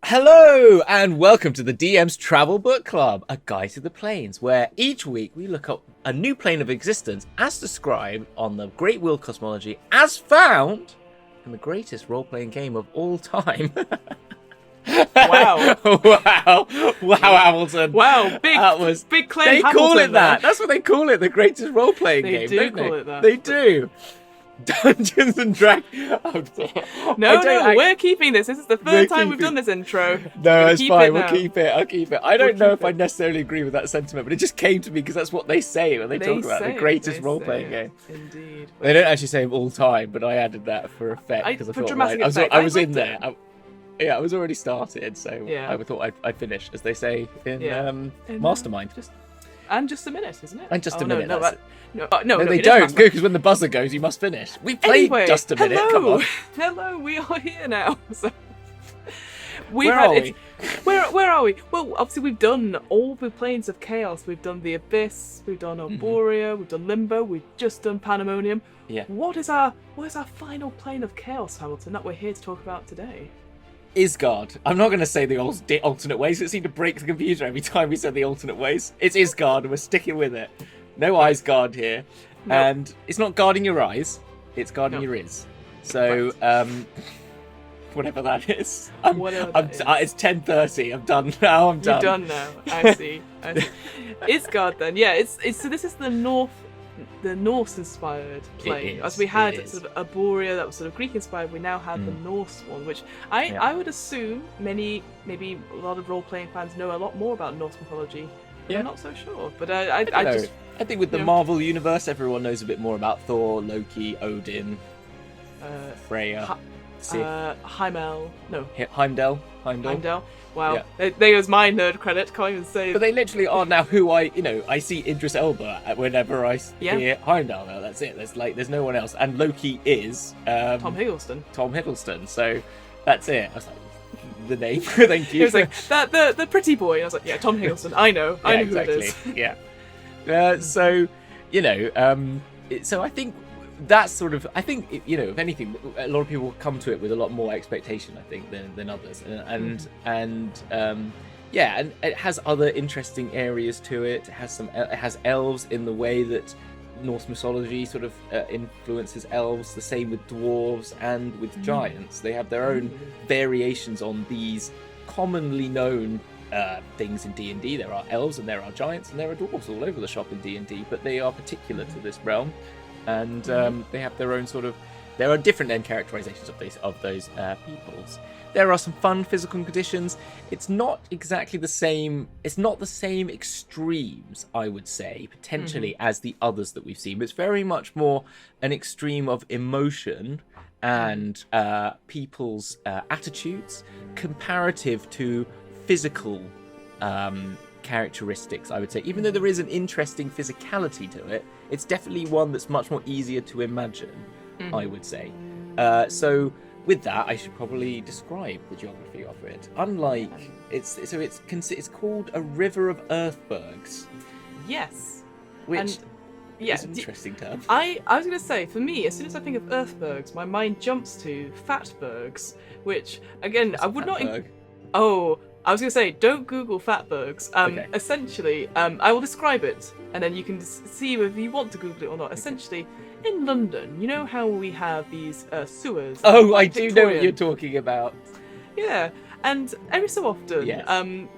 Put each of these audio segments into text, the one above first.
Hello and welcome to the DM's Travel Book Club, a guide to the planes, where each week we look up a new plane of existence as described on the Great Wheel Cosmology as found in the greatest role-playing game of all time. Wow. Wow, Hamilton. Wow, big claim. They Hamilton call it that. there. That's what they call it, the greatest role-playing They game, do don't call they? it that. They do. Dungeons and Dragons. No, we're keeping this. This is the third time we've done this intro. No, it's fine. We'll I'll keep it. I don't know if I necessarily agree with that sentiment, but it just came to me because that's what they say when they talk about the greatest role-playing game. Indeed. They don't actually say all time, but I added that for effect because I for thought dramatic I effect. was I in liked there. I was already started, so Yeah. I thought I'd finish, as they say in In, Mastermind. Just a minute, isn't it? And just a minute. No, they it is don't, Mastermind. because when the buzzer goes, you must finish. We played Anyway, just a minute. Hello. Come on. Hello, we are here now. So Where are we? Where are we? Well, obviously we've done all the planes of chaos. We've done the Abyss, we've done Arborea, we've done Limbo, we've just done Pandemonium. Yeah. What is our final plane of chaos, Hamilton, that we're here to talk about today? Ysgard. I'm not going to say the alternate ways. It seemed to break the computer every time we said the alternate ways. It's Ysgard, and we're sticking with it. No Ysgard here. Nope. And it's not guarding your eyes, it's guarding Nope. your ears. So, whatever that is. It's 10:30. I'm done now. I'm done. You're done now. I see. Ysgard then. Yeah, it's so this is the Norse inspired plane. As we had sort of Arborea that was sort of Greek inspired, we now have the Norse one, which I would assume maybe a lot of role playing fans know a lot more about Norse mythology. Yeah. I'm not so sure, but I think with the you know. Marvel universe, everyone knows a bit more about Thor, Loki, Odin, Freya, Sif, Heimdall. No, Heimdall. Wow, Yeah. there goes my nerd credit. Can't even say. But they literally are now who I see Idris Elba whenever I hear Heimdall. Now that's it. There's no one else, and Loki is Tom Hiddleston. Tom Hiddleston. So that's it. I was like, the name. Thank you. He was like the pretty boy. I was like, yeah, Tom Hiddleston. I know who it is. Yeah. So so I think that's sort of. I think if anything, a lot of people come to it with a lot more expectation, I think, than others, and it has other interesting areas to it. It has elves in the way that Norse mythology sort of influences elves. The same with dwarves and with giants. They have their own variations on these commonly known things in D&D. There are elves and there are giants and there are dwarves all over the shop in D&D, but they are particular to this realm, and they have their own sort of. There are different end characterizations of those peoples. There are some fun physical conditions. It's not exactly the same. It's not the same extremes, I would say, potentially, as the others that we've seen. But it's very much more an extreme of emotion and people's attitudes comparative to physical characteristics, I would say. Even though there is an interesting physicality to it, it's definitely one that's much more easier to imagine, I would say. So with that, I should probably describe the geography of it. Unlike it's called a river of earthbergs. Yes. Which is an interesting term. I was going to say, for me, as soon as I think of earthbergs, my mind jumps to fatbergs, which again I would not. I was going to say, don't Google fatbergs. Okay. Essentially, I will describe it, and then you can see if you want to Google it or not. Essentially, in London, you know how we have these sewers? Oh, I do know what you're talking about. Yeah, and every so often, Yes.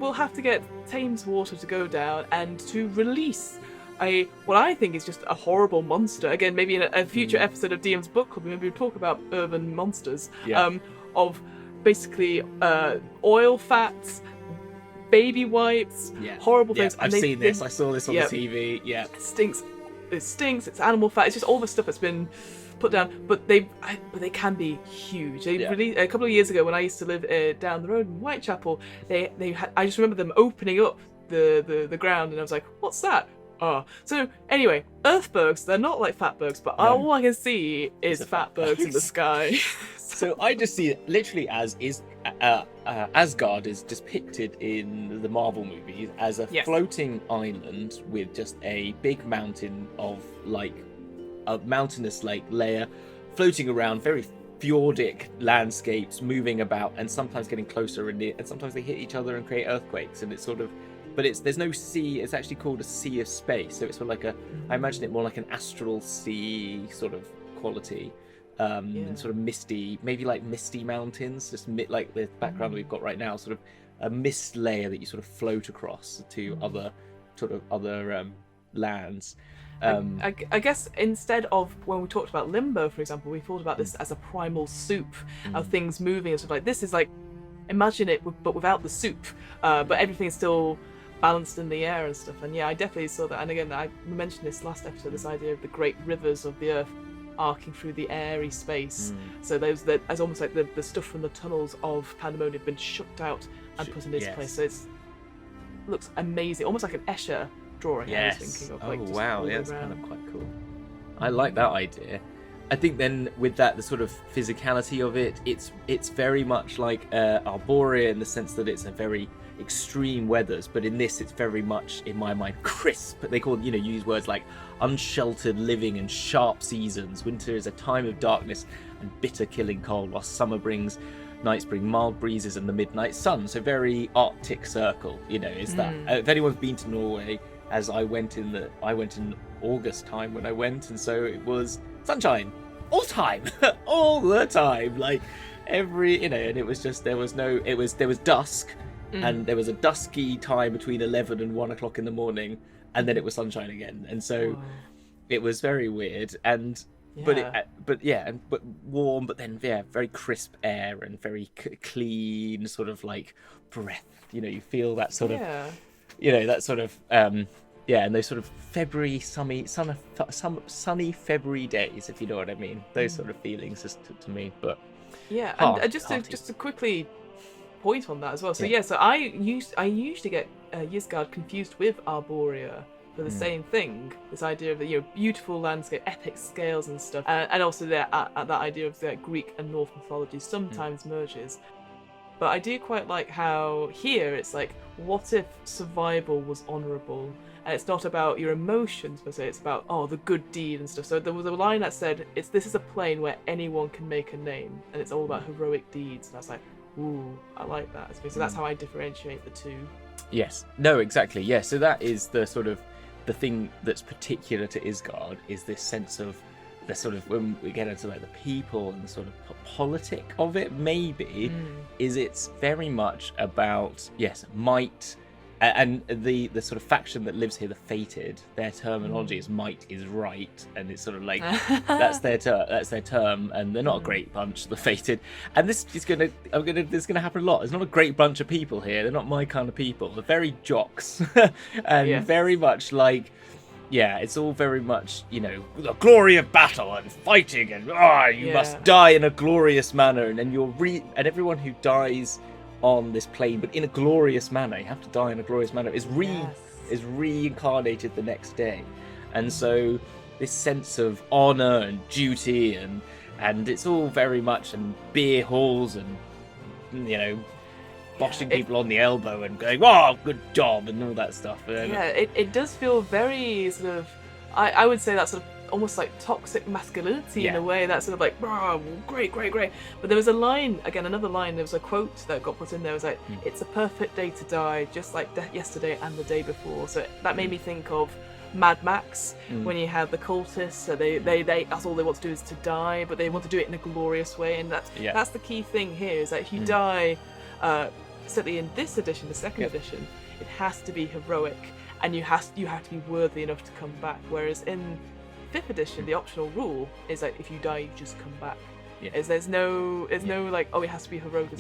we'll have to get Thames water to go down and to release what I think is just a horrible monster. Again, maybe in a future episode of DM's Book Club, maybe we'll talk about urban monsters. Of basically oil fats, baby wipes, horrible things. I've seen this. I saw this on the TV. Yeah, it stinks. It's animal fat. It's just all the stuff that's been put down. But they can be huge. They released a couple of years ago when I used to live down the road in Whitechapel. I just remember them opening up the ground, and I was like, "What's that?" So anyway, earthbergs, they're not like fatbergs, but all I can see is fatbergs in the sky. So I just see it literally as Asgard is depicted in the Marvel movies as a floating island with just a big mountain of a mountainous layer floating around, very fjordic landscapes moving about and sometimes getting closer and sometimes they hit each other and create earthquakes, and it's sort of, but there's no sea. It's actually called a sea of space, so it's sort of like I imagine it more like an astral sea sort of quality, and sort of misty, maybe like misty mountains, just like the background that we've got right now, sort of a mist layer that you sort of float across to other lands. I guess instead of when we talked about Limbo, for example, we thought about this as a primal soup of things moving and stuff like this. Is like, imagine it, but without the soup, but everything's still balanced in the air and stuff. And yeah, I definitely saw that. And again, I mentioned this last episode, this idea of the great rivers of the earth arcing through the airy space. So those that as almost like the stuff from the tunnels of Pandemonium have been shucked out and put in its place. So it looks amazing, almost like an Escher drawing. Yes. I was thinking of, like, oh wow, yeah, that's kind of quite cool. I like that idea. I think then with that, the sort of physicality of it, it's very much like Arborea in the sense that it's a very extreme weathers, but in this it's very much, in my mind, crisp. They call, use words like unsheltered living and sharp seasons. Winter is a time of darkness and bitter killing cold, while summer brings nights bring mild breezes and the midnight sun. So very Arctic Circle, is that. If anyone's been to Norway, as I went in August time when I went, and so it was sunshine all time, all the time, like every, and it was just, there was dusk, and there was a dusky time between 11 and 1 o'clock in the morning, and then it was sunshine again, and so it was very weird, and but warm, but then very crisp air and very clean sort of like breath. You feel that sort of, that sort of and those sort of February sunny February days, if you know what I mean. Those sort of feelings just to me, but and just to quickly point on that as well. So so I usually get Ysgard confused with Arborea for the same thing. This idea of the beautiful landscape, epic scales and stuff, and also that idea of the Greek and Norse mythology sometimes merges. But I do quite like how here it's like, what if survival was honourable? And it's not about your emotions per se, it's about, the good deed and stuff. So there was a line that said, this is a plane where anyone can make a name, and it's all about heroic deeds. And I was like, ooh, I like that. So that's how I differentiate the two. Yes. No, exactly. Yeah. So that is the sort of, the thing that's particular to Ysgard, is this sense of the sort of, when we get into like the people and the sort of politic of it, maybe, is it's very much about, might, and the sort of faction that lives here, the Fated, their terminology is might is right, and it's sort of like that's their term, and they're not a great bunch, the Fated, and this is this is gonna happen a lot. There's not a great bunch of people here. They're not my kind of people. They're very jocks, and very much like, it's all very much, the glory of battle and fighting, and you must die in a glorious manner, and then and everyone who dies on this plane, but in a glorious manner, you have to die in a glorious manner, is reincarnated the next day. And so this sense of honor and duty, and it's all very much, and beer halls, and boshing people on the elbow and going, good job, and all that stuff. It does feel very sort of, I would say that sort of almost like toxic masculinity in a way, that sort of like, great. But there was another line, there was a quote that got put in there, it was like, it's a perfect day to die, just like yesterday and the day before. So that made me think of Mad Max, when you have the cultists, so they that's all they want to do is to die, but they want to do it in a glorious way, and that's the key thing here, is that if you die, certainly in this edition, the second edition, it has to be heroic, and you have to be worthy enough to come back. Whereas in 5th edition, the optional rule is that if you die, you just come back. There's no like, it has to be heroic.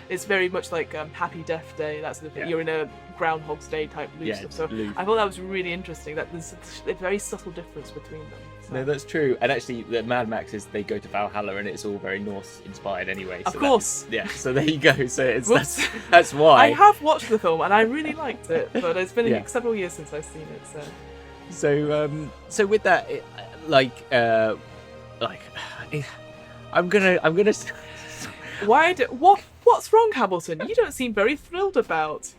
It's very much like Happy Death Day, that sort of thing. You're in a Groundhog's Day type loop stuff. So I thought that was really interesting, that there's a very subtle difference between them. So. No, that's true. And actually, the Mad Max is, they go to Valhalla, and it's all very Norse inspired anyway. So of course. So there you go. So that's why. I have watched the film and I really liked it, but it's been several years since I've seen it. So with that, I'm gonna. What's wrong, Hamilton? You don't seem very thrilled about.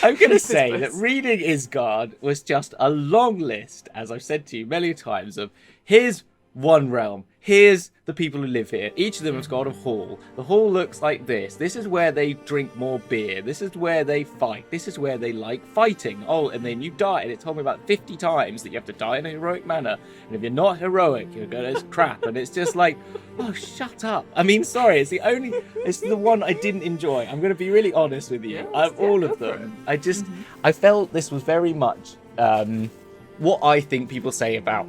I'm going to say that reading Ysgard was just a long list, as I've said to you many times, of here's one realm. Here's the people who live here. Each of them has got a hall. The hall looks like this. This is where they drink more beer. This is where they fight. This is where they like fighting. Oh, and then you die. And it told me about 50 times that you have to die in a heroic manner. And if you're not heroic, you're going to crap. And it's just like, oh, shut up. I mean, sorry. It's the one I didn't enjoy. I'm going to be really honest with you. All of them. I felt this was very much what I think people say about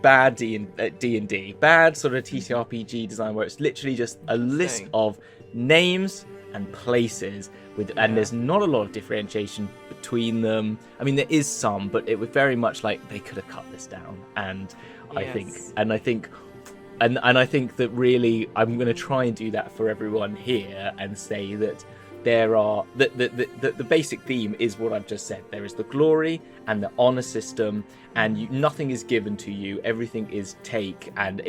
bad D&D, bad sort of TTRPG design, where it's literally just a list of names and places and there's not a lot of differentiation between them. I mean, there is some, but it was very much like they could have cut this down. And I think that really I'm going to try and do that for everyone here and say that there are the basic theme is what I've just said. There is the glory and the honor system, and nothing is given to you. Everything is take, and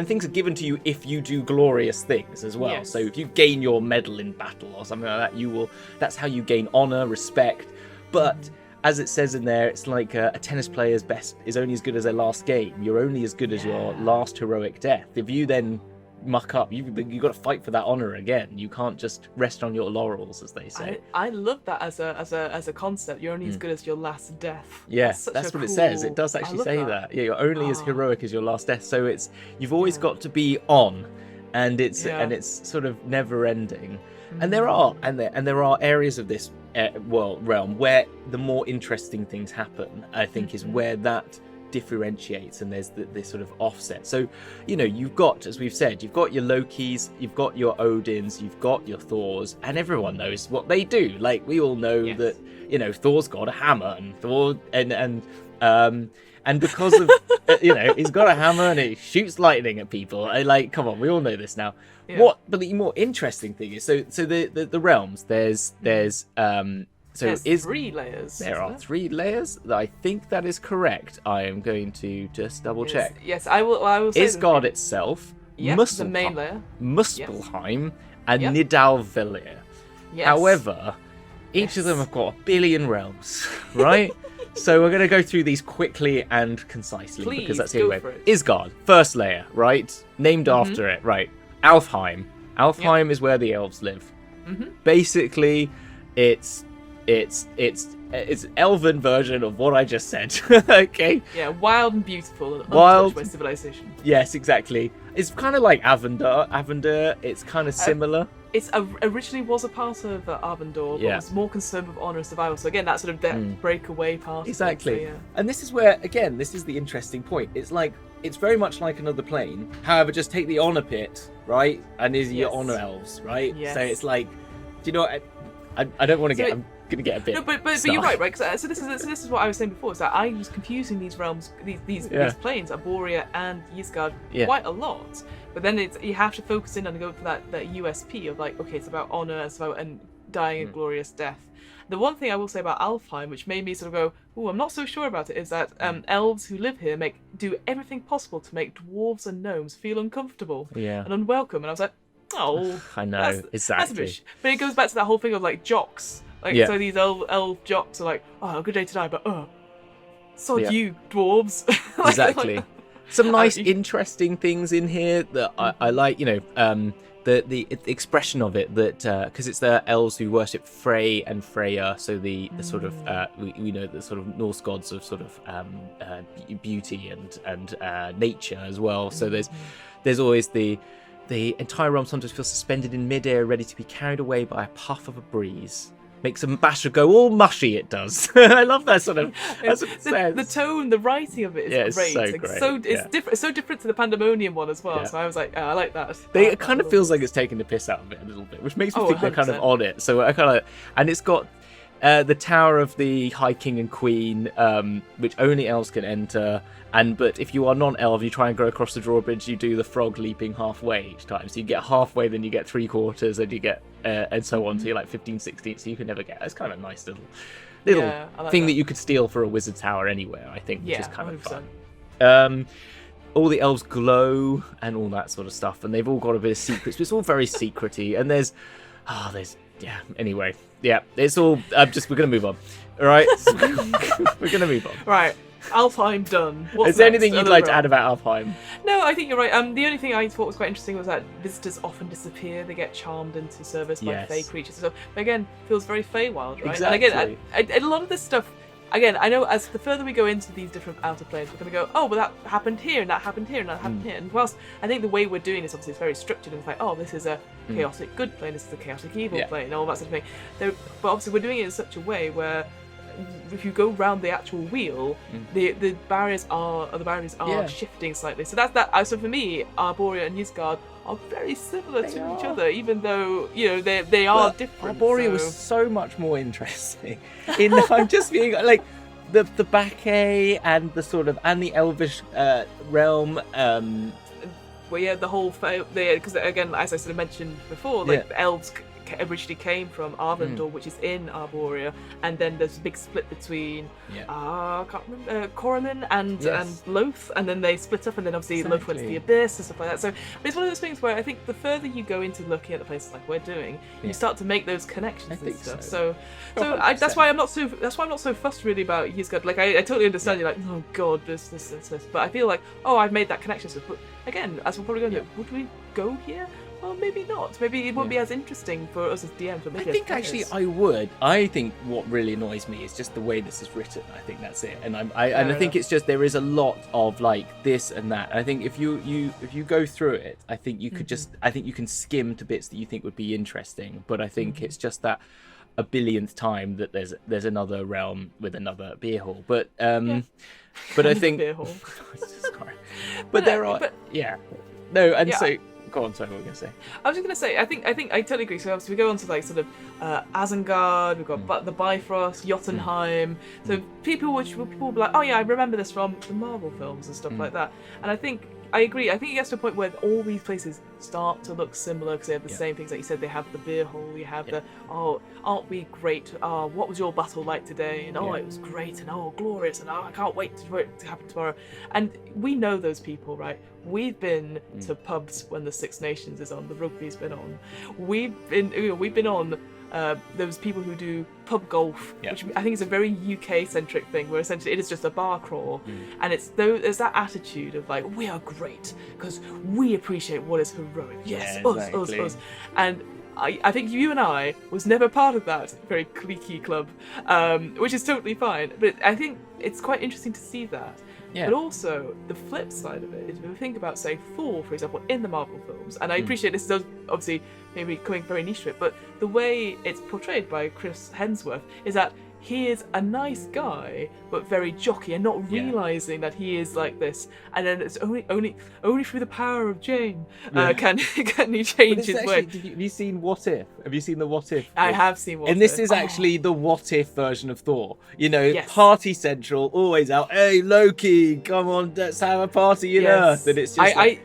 things are given to you if you do glorious things as well. Yes. So if you gain your medal in battle or something like that, that's how you gain honor, respect. But as it says in there, it's like a tennis player's best is only as good as their last game. You're only as good as your last heroic death. If you then muck up, you got to fight for that honor again. You can't just rest on your laurels, as they say. I love that as a concept. You're only as good as your last death. Yeah, that's what it says. It does actually say that. Yeah, you're only as heroic as your last death. So you've always got to be on, and it's sort of never ending. And there are areas of this realm where the more interesting things happen. I think is where that differentiates, and there's this sort of offset. So you've got, as we've said, you've got your Lokis, you've got your Odins, you've got your Thors, and everyone knows what they do. Like, we all know that Thor's got a hammer, and Thor and because of he's got a hammer and he shoots lightning at people. Come on, we all know this now. But the more interesting thing is so the realms, there's 3 layers. There are 3 layers. I think that is correct. I am going to just double check. Yes, I will say Ysgard itself, the main layer, Muspelheim, and Nidalvellir. Yes. However, each of them have got a billion realms, right? So we're going to go through these quickly and concisely, because that's the only way. Ysgard, first layer, right? Named after it, right? Alfheim. Alfheim is where the elves live. Basically, it's elven version of what I just said. Okay. Yeah, wild and beautiful and untouched by civilization. Yes, exactly. It's kind of like Avendor. It's kind of similar. It originally was a part of Avendor, but was more concerned with honor and survival. So again, that sort of breakaway part. Exactly. Of it, so, and this is where, again, this is the interesting point. It's very much like another plane. However, just take the honor pit, right? And these are your honor elves, right? Yes. So it's like, do you know what? I don't want to get. I'm gonna get a bit. No, but you're right? So this is what I was saying before. Is that I was confusing these realms, these planes, Arborea and Ysgard, quite a lot. But then you have to focus in and go for that USP of like, okay, it's about honor and dying a glorious death. The one thing I will say about Alfheim, which made me sort of go, "Ooh, I'm not so sure about it," is that elves who live here do everything possible to make dwarves and gnomes feel uncomfortable and unwelcome. And I was like, oh, I know, exactly. But it goes back to that whole thing of like jocks. So these elf jocks are like, oh, a good day to die, but sod you, dwarves. Exactly. Some nice, interesting things in here that I like. The expression of it, that because it's the elves who worship Frey and Freya, so the sort of we know the sort of Norse gods of sort of beauty and nature as well. So there's always the entire realm sometimes feels suspended in midair, ready to be carried away by a puff of a breeze. Makes a basher go all mushy, it does. I love that sort of. That's what it says. The tone, the writing of it is great. It's so great. It's different. It's so different to the Pandemonium one as well. So I was like, I like that. It kind of feels like it's taking the piss out of it a little bit, which makes me think 100%. They're kind of on it. So I kind of, and it's got the Tower of the High King and Queen, which only elves can enter. But if you are non-elf, you try and go across the drawbridge, you do the frog leaping halfway each time. So you get halfway, then you get 3/4, and you get and so on. So you're like 15, 16, so you can never get. It's kind of a nice little thing that you could steal for a wizard tower anywhere, I think, which is kind 100%. Of fun. All the elves glow and all that sort of stuff, and they've all got a bit of secrets, but it's all very secrety. And anyway, it's all. We're gonna move on. All right, we're gonna move on. Right. Alfheim done. What's Is there next? anything you'd Other like to realm? add about Alfheim? No, I think you're right. The only thing I thought was quite interesting was that visitors often disappear. They get charmed into service by Yes. fey creatures. So again, feels very Feywild, right? Exactly. And again, and a lot of this stuff. Again, I know as the further we go into these different outer planes, we're going to go, oh, well, that happened here, and that happened here, and that happened here. And whilst I think the way we're doing this, obviously, is very structured, and it's like, oh, this is a chaotic good plane, this is a chaotic evil plane, and all that sort of thing. But obviously, we're doing it in such a way where if you go round the actual wheel, the barriers are shifting slightly. So that's that. So for me, Arborea and Ysgard are very similar to each other, even though they are different. Arborea was so much more interesting. I'm just being like the Bacchae and the sort of and the Elvish realm. Well, yeah, the whole because again, as I sort of mentioned before, like the elves originally came from Arvindor, which is in Arborea, and then there's a big split between I can't remember Corellin and Loth, and then they split up, and then obviously Loth went to the Abyss and stuff like that. So it's one of those things where I think the further you go into looking at the places like we're doing, you start to make those connections and stuff. So that's why I'm not so fussed really about Ysgard. Like I totally understand you're like, oh god, this, but I feel like I've made that connection. So but again, as we're probably going to, would we go here? Well, maybe not. Maybe it won't be as interesting for us as DMs. But maybe I think actually I would. I think what really annoys me is just the way this is written. I think that's it. And I think it's just there is a lot of like this and that. And I think if you go through it, I think you could I think you can skim to bits that you think would be interesting. But I think it's just that a billionth time that there's another realm with another beer hall. But I think beer hall. but there are no and so. Go on, sorry, what were you going to say? I was just going to say, I think I totally agree. So obviously we go on to like sort of Isengard, we've got the Bifrost, Jotunheim. So people will be like, oh yeah, I remember this from the Marvel films and stuff like that. And I think I agree. I think it gets to a point where all these places start to look similar because they have the same things. Like you said, they have the beer hall, you have the, oh, aren't we great? Oh, what was your battle like today? And it was great, and oh, glorious, and I can't wait for it to happen tomorrow. And we know those people, right? We've been to pubs when the Six Nations is on, the rugby's been on. We've been on those people who do pub golf, which I think is a very UK-centric thing, where essentially it is just a bar crawl, and there's that attitude of like, we are great because we appreciate what is heroic. Yes, us. And I think you and I was never part of that very cliquey club, which is totally fine. But I think it's quite interesting to see that. Yeah. But also, the flip side of it is when we think about, say, Thor, for example, in the Marvel films, and I appreciate this is obviously maybe coming very niche to it, but the way it's portrayed by Chris Hemsworth is that he is a nice guy, but very jockey, and not realizing that he is like this. And then it's only through the power of Jane can he change his way. Have you seen What If? Have you seen the What If? I have seen What If. And this is actually the What If version of Thor. Party central, always out. Hey, Loki, come on, let's have a party in Earth. And it's just I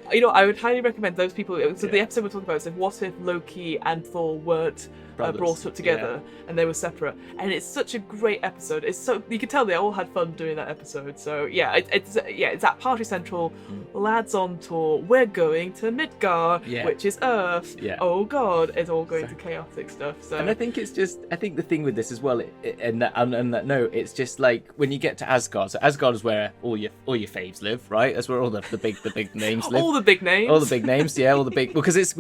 would highly recommend those people. So the episode we're talking about is what if Loki and Thor weren't brought up together and they were separate, and it's such a great episode. It's so you can tell they all had fun doing that episode. So it's that party central, lads on tour. We're going to Midgard, which is Earth. Oh God, it's all going to chaotic stuff. So and I think the thing with this as well, and that note, it's just like when you get to Asgard. So Asgard is where all your faves live, right? That's where all the big names live. All the big names. All the big names, all the big because it's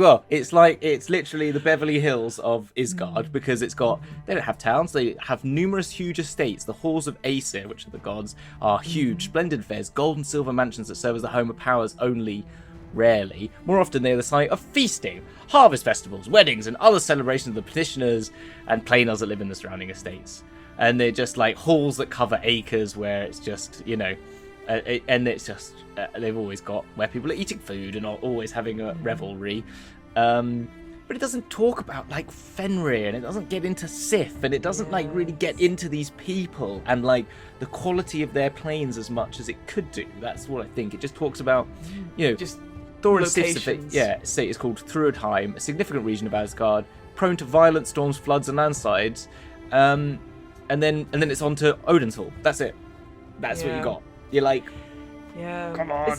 literally the Beverly Hills of Ysgard because they don't have towns, they have numerous huge estates. The halls of Aesir, which are the gods, are huge, splendid fairs, gold and silver mansions that serve as the home of powers only rarely. More often they're the site of feasting, harvest festivals, weddings and other celebrations of the petitioners and plainers that live in the surrounding estates. And they're just like halls that cover acres where it's just, and it's just they've always got where people are eating food and are always having a revelry. But it doesn't talk about like Fenrir, and it doesn't get into Sif, and it doesn't like really get into these people and like the quality of their planes as much as it could do. That's what I think. It just talks about, just Thor and Sif's estate is called Thrudheim, a significant region of Asgard, prone to violent storms, floods, and landslides. And then it's on to Odin's Hall. That's it. That's what you got. You're like, come on. I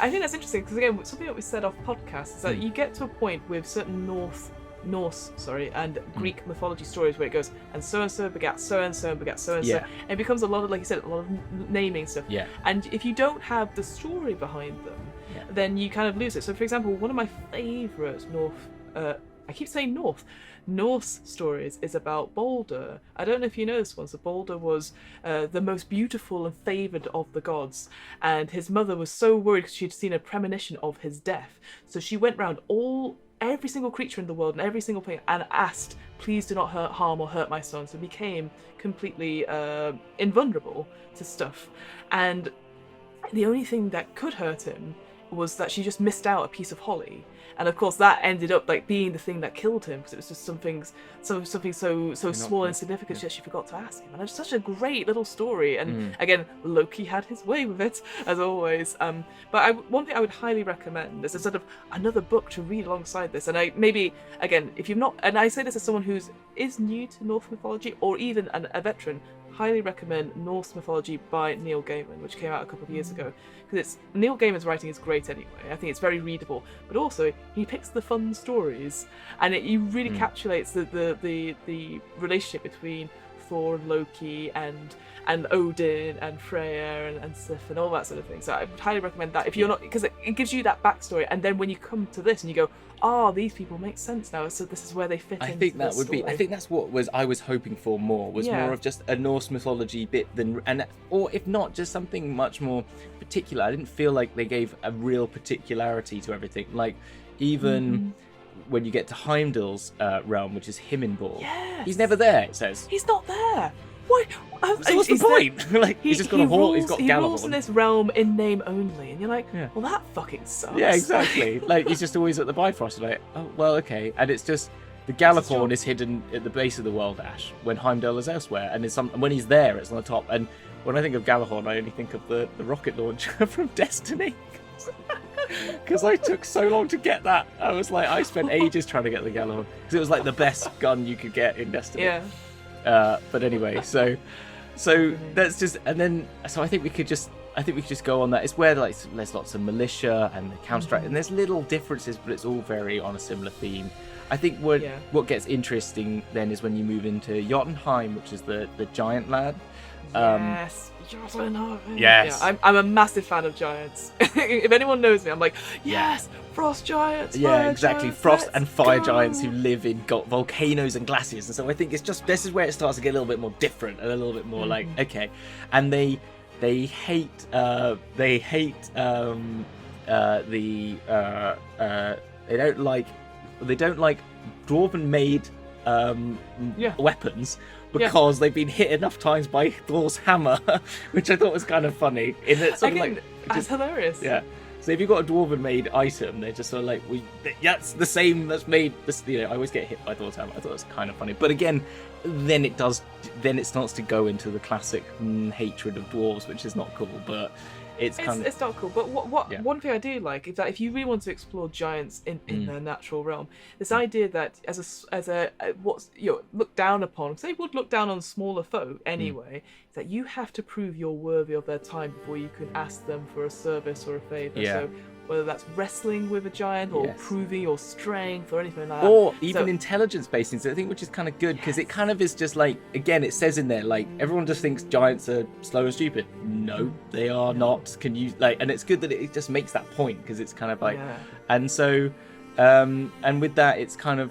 think that's interesting because again, something that we said off podcast is that you get to a point with certain Norse Norse, and Greek mythology stories where it goes, and so begat so and so and begat so and so. And it becomes a lot of, like you said, a lot of naming stuff. Yeah. And if you don't have the story behind them, then you kind of lose it. So, for example, one of my favourite Norse stories is about Balder. I don't know if you know this one. So Balder was the most beautiful and favoured of the gods, and his mother was so worried because she'd seen a premonition of his death. So she went round every single creature in the world and every single thing and asked, please do not harm or hurt my son. So he became completely invulnerable to stuff. And the only thing that could hurt him was that she just missed out a piece of holly. And of course that ended up like being the thing that killed him, because it was just something so small and significant that she forgot to ask him. And it's such a great little story. And again, Loki had his way with it, as always. But one thing I would highly recommend is a sort of another book to read alongside this. And if you've not, and I say this as someone who is new to Norse mythology or even a veteran, highly recommend Norse Mythology by Neil Gaiman, which came out a couple of years ago. Because Neil Gaiman's writing is great anyway. I think it's very readable, but also he picks the fun stories, and it really encapsulates the relationship between Thor and Loki and Odin and Freya and Sif and all that sort of thing. So I would highly recommend that if you're not, because it gives you that backstory, and then when you come to this and you go, these people make sense now, so this is where they fit in. I think that's what I was hoping for more more of just a Norse mythology bit or if not, just something much more particular. I didn't feel like they gave a real particularity to everything. Like even when you get to Heimdall's realm, which is Himmelborg, he's never there. It says he's not there. Why? So what's the point? He's just got a horse. He's got Galahorn. He rules in this realm in name only, and you're like, well, that fucking sucks. Yeah, exactly. He's just always at the Bifrost. Like, oh, well, okay. And it's just the Galahorn is hidden at the base of the world ash when Heimdall is elsewhere, and when he's there, it's on the top. And when I think of Galahorn, I only think of the rocket launcher from Destiny. Because I took so long to get that. I spent ages trying to get the Galahorn because it was like the best gun you could get in Destiny. Yeah. But anyway, so that's just, and then I think we could just go on that. It's where there's lots of militia and the counter-strike, and there's little differences, but it's all very on a similar theme. I think what gets interesting then is when you move into Jotunheim, which is the giant lad. Yes, Jotunheim. Yes. Yeah, I'm a massive fan of giants. If anyone knows me, I'm like, yes, frost giants. Yeah, exactly. Frost and fire giants who live in volcanoes and glaciers, and so I think this is where it starts to get a little bit more different and a little bit more like okay, and they hate they don't like dwarven made weapons because they've been hit enough times by Thor's hammer, which I thought was kind of funny. In that sort of that's hilarious. Yeah. So if you've got a dwarven made item, they're just sort of like, that's the same that's made. I always get hit by Thor's hammer. I thought it was kind of funny. But again, then it starts to go into the classic hatred of dwarves, which is not cool. But it's not cool. But one thing I do like is that if you really want to explore giants in their natural realm, this idea that as a what's looked down upon, because they would look down on smaller folk anyway, is that you have to prove you're worthy of their time before you can ask them for a service or a favour. Yeah. So whether that's wrestling with a giant or proving your strength or anything like that. Or even intelligence-based things, I think, which is kind of good, because it kind of is just like, again, it says in there, like, everyone just thinks giants are slow and stupid. No, they are not. And it's good that it just makes that point, because it's kind of like, and so, and with that, it's kind of,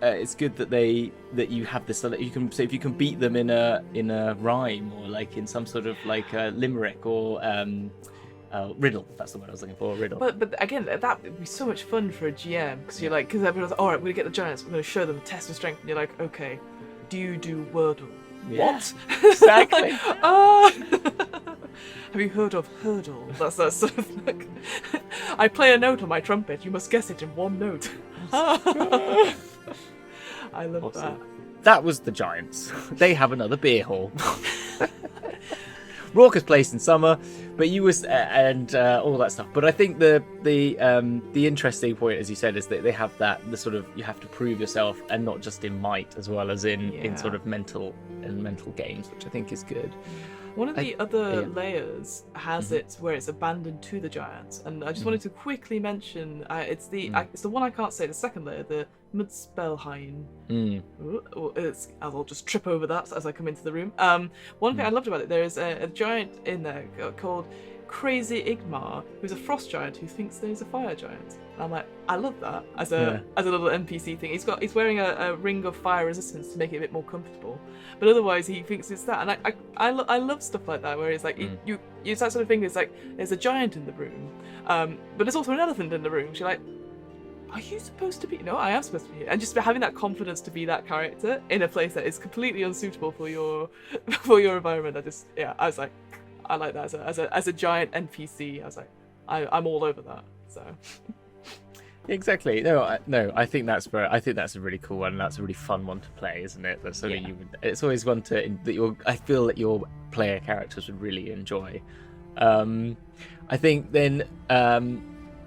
it's good that you have this, you can, so if you can beat them in a rhyme, or like in some sort of like a limerick, or riddle. That's the word I was looking for. Riddle. But again, that would be so much fun for a GM, because you're like, because everyone's like, all right, we're gonna get the giants. We're gonna show them a test of strength, and you're like, okay, do you do Wordle? Yeah. What? Exactly. Have you heard of hurdle? That's sort of like, I play a note on my trumpet. You must guess it in one note. I love that. That was the giants. They have another beer hall. Raucous place in summer, but you was and all that stuff. But I think the interesting point, as you said, is that they have the sort of, you have to prove yourself, and not just in might, as well as in sort of mental games, which I think is good. One of the other layers has it where it's abandoned to the giants, and I just wanted to quickly mention it's the one I can't say, the second layer, the Muspelheim. Mm. I'll just trip over that as I come into the room. One thing I loved about it, there is a giant in there called Crazy Igmar, who's a frost giant who thinks that he's a fire giant. And I'm like, I love that as a little NPC thing. He's wearing a ring of fire resistance to make it a bit more comfortable, but otherwise he thinks it's that. And I love stuff like that, where it's like it's that sort of thing. It's like there's a giant in the room, but there's also an elephant in the room. She's like, are you supposed to be? No, I am supposed to be here. And just having that confidence to be that character in a place that is completely unsuitable for your environment. I was like, I like that as a giant NPC. I was like, I'm all over that. So. Exactly. I think that's a really cool one. That's a really fun one to play, isn't it? That's something it's always one I feel that your player characters would really enjoy. I think then I'm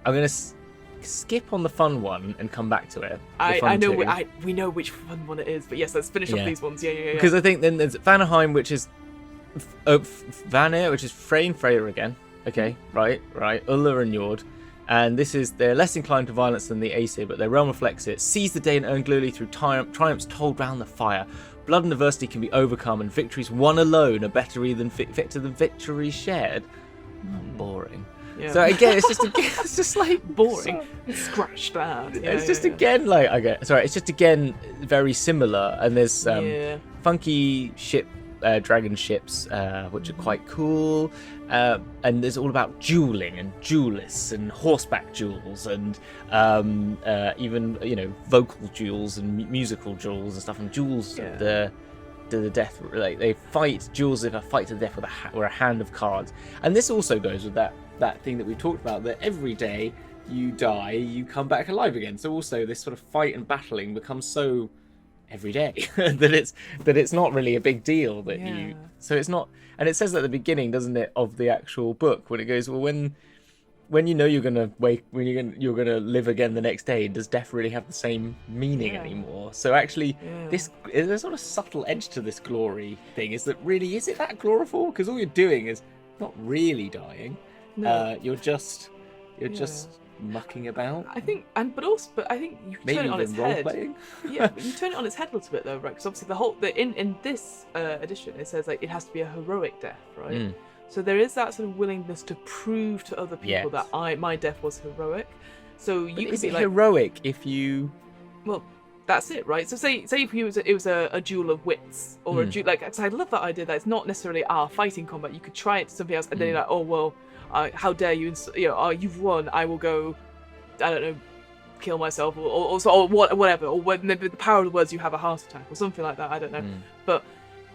gonna skip on the fun one and come back to it. I know we know which fun one it is, but yes, let's finish off these ones. Yeah. Because I think then there's Vanaheim, which is Vanir, which is Frey and Freyr again. Okay, right. Ulla and Njord. And they're less inclined to violence than the Aesir, but their realm reflects it. Seize the day and earn glory through triumphs told round the fire. Blood and adversity can be overcome, and victories won alone are better than victories shared. Boring. Yeah. So again, it's just like boring. Scratch that. It's just again very similar, and there's funky dragon ships, which are quite cool, and there's all about dueling and duelists and horseback duels and even vocal duels and musical duels and stuff, and duels to the death. Like they fight duels if a fight to the death with a hand of cards. And this also goes with that thing that we talked about, that every day you die, you come back alive again. So also this sort of fight and battling becomes so every day that it's not really a big deal so it's not. And it says at the beginning, doesn't it, of the actual book, when it goes, well, when you know you're gonna you're gonna live again the next day, does death really have the same meaning anymore? So actually there's a sort of subtle edge to this glory thing, is that really, is it that gloriful? Because all you're doing is not really dying. You're just mucking about. I think, but I think you can turn it on its head. But you turn it on its head a little bit though, right? Because obviously in this edition it says like it has to be a heroic death, right? So there is that sort of willingness to prove to other people that my death was heroic. So you could be like heroic if you. Well, that's it, right? So say if it was a duel of wits, or a duel, like, cause I love that idea that it's not necessarily fighting combat. You could try it to something else, and then you're like, oh well. How dare you? You've won. I will go. I don't know, kill myself, or whatever. Or when the power of the words, you have a heart attack, or something like that. I don't know. But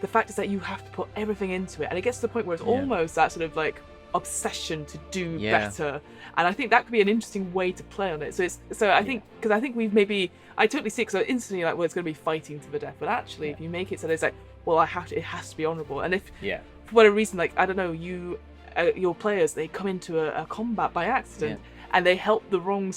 the fact is that you have to put everything into it, and it gets to the point where it's almost that sort of like obsession to do better. And I think that could be an interesting way to play on it. I think we've maybe, I totally see it, because instantly like, well, it's going to be fighting to the death. But actually, if you make it so it's like, well, it has to be honourable. And if for whatever reason, like, I don't know, your players, they come into a combat by accident and they help the wrong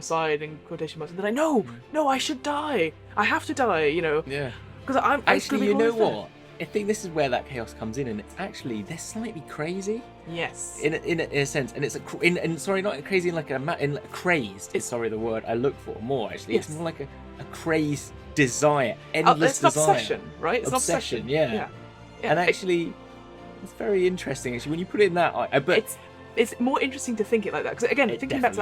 side in quotation marks, and they're like, no, I should die, I have to die, because I'm actually, you know what, I think this is where that chaos comes in, and it's actually, they're slightly crazy, in a sense, and it's sorry, not crazy in like crazed, it's the word I look for more, actually. It's more like a crazed desire, endless desire. Obsession, right? It's obsession, yeah. And actually, it's very interesting, actually, when you put it in that. But it's more interesting to think it like that, because again, thinking back to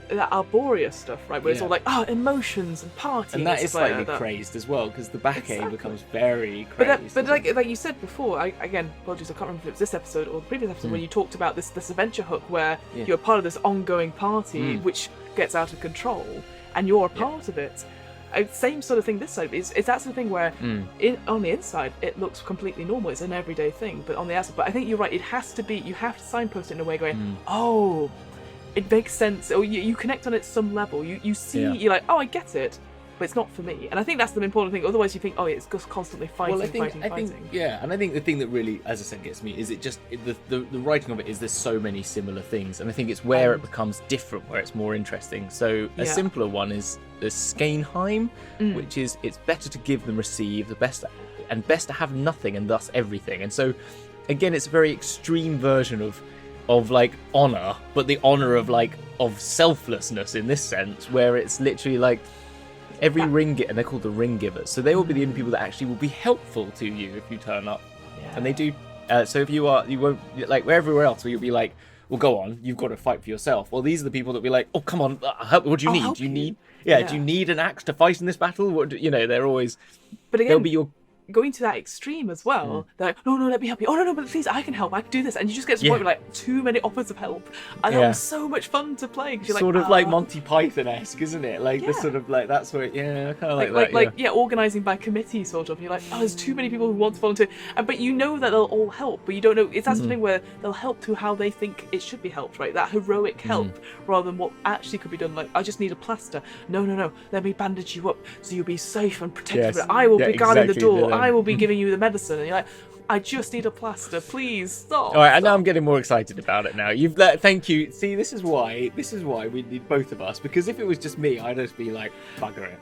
that Arborea stuff, right, where it's all like emotions and parties, and that is slightly crazed as well, because the back end becomes very crazed. But like you said before, apologies, I can't remember if it was this episode or the previous episode when you talked about this adventure hook where you're part of this ongoing party which gets out of control, and you're a part of it. Same sort of thing this side. It's that sort of thing where on the inside it looks completely normal, it's an everyday thing, but on the outside, but I think you're right, it has to be, you have to signpost it in a way going, oh, it makes sense, or you connect on it some level, you see, you're like, oh, I get it, but it's not for me. And I think that's the important thing, otherwise you think, oh, it's just constantly fighting. And I think the thing that really, as I said, gets me is the writing of it is there's so many similar things, and I think it's where it becomes different, where it's more interesting. So a simpler one is the Skeinheim, which is, it's better to give than receive, best to have nothing and thus everything. And so again, it's a very extreme version of like honor, but the honor of selflessness in this sense, where it's literally like, every and they're called the ring givers. So they will be the only people that actually will be helpful to you if you turn up. Yeah. And they do. So if you won't, like, everywhere else where you'll be like, well, go on, you've got to fight for yourself. Well, these are the people that be like, oh, come on, what do you need? Do you need, do you need an axe to fight in this battle? What they're always, but again, they'll be your. Going to that extreme as well, they're like, no, let me help you. Oh, no, but please, I can help. I can do this. And you just get to the point where, like, too many offers of help. And that was so much fun to play. Because you're sort like, of like Monty Python-esque, isn't it? Like, the sort of, like, that's where, I kind of like that. Organising by committee, sort of. And you're like, oh, there's too many people who want to volunteer. But you know that they'll all help, but you don't know. It's that sort of thing where they'll help to how they think it should be helped, right? That heroic help, rather than what actually could be done. Like, I just need a plaster. No. Let me bandage you up so you'll be safe and protected. Yes. I will be guarding the Exactly. door. I will be giving you the medicine. And you're like, I just need a plaster, please stop. All right, and now I'm getting more excited about it now. Thank you. See, this is why we need both of us, because if it was just me, I'd just be like, bugger it.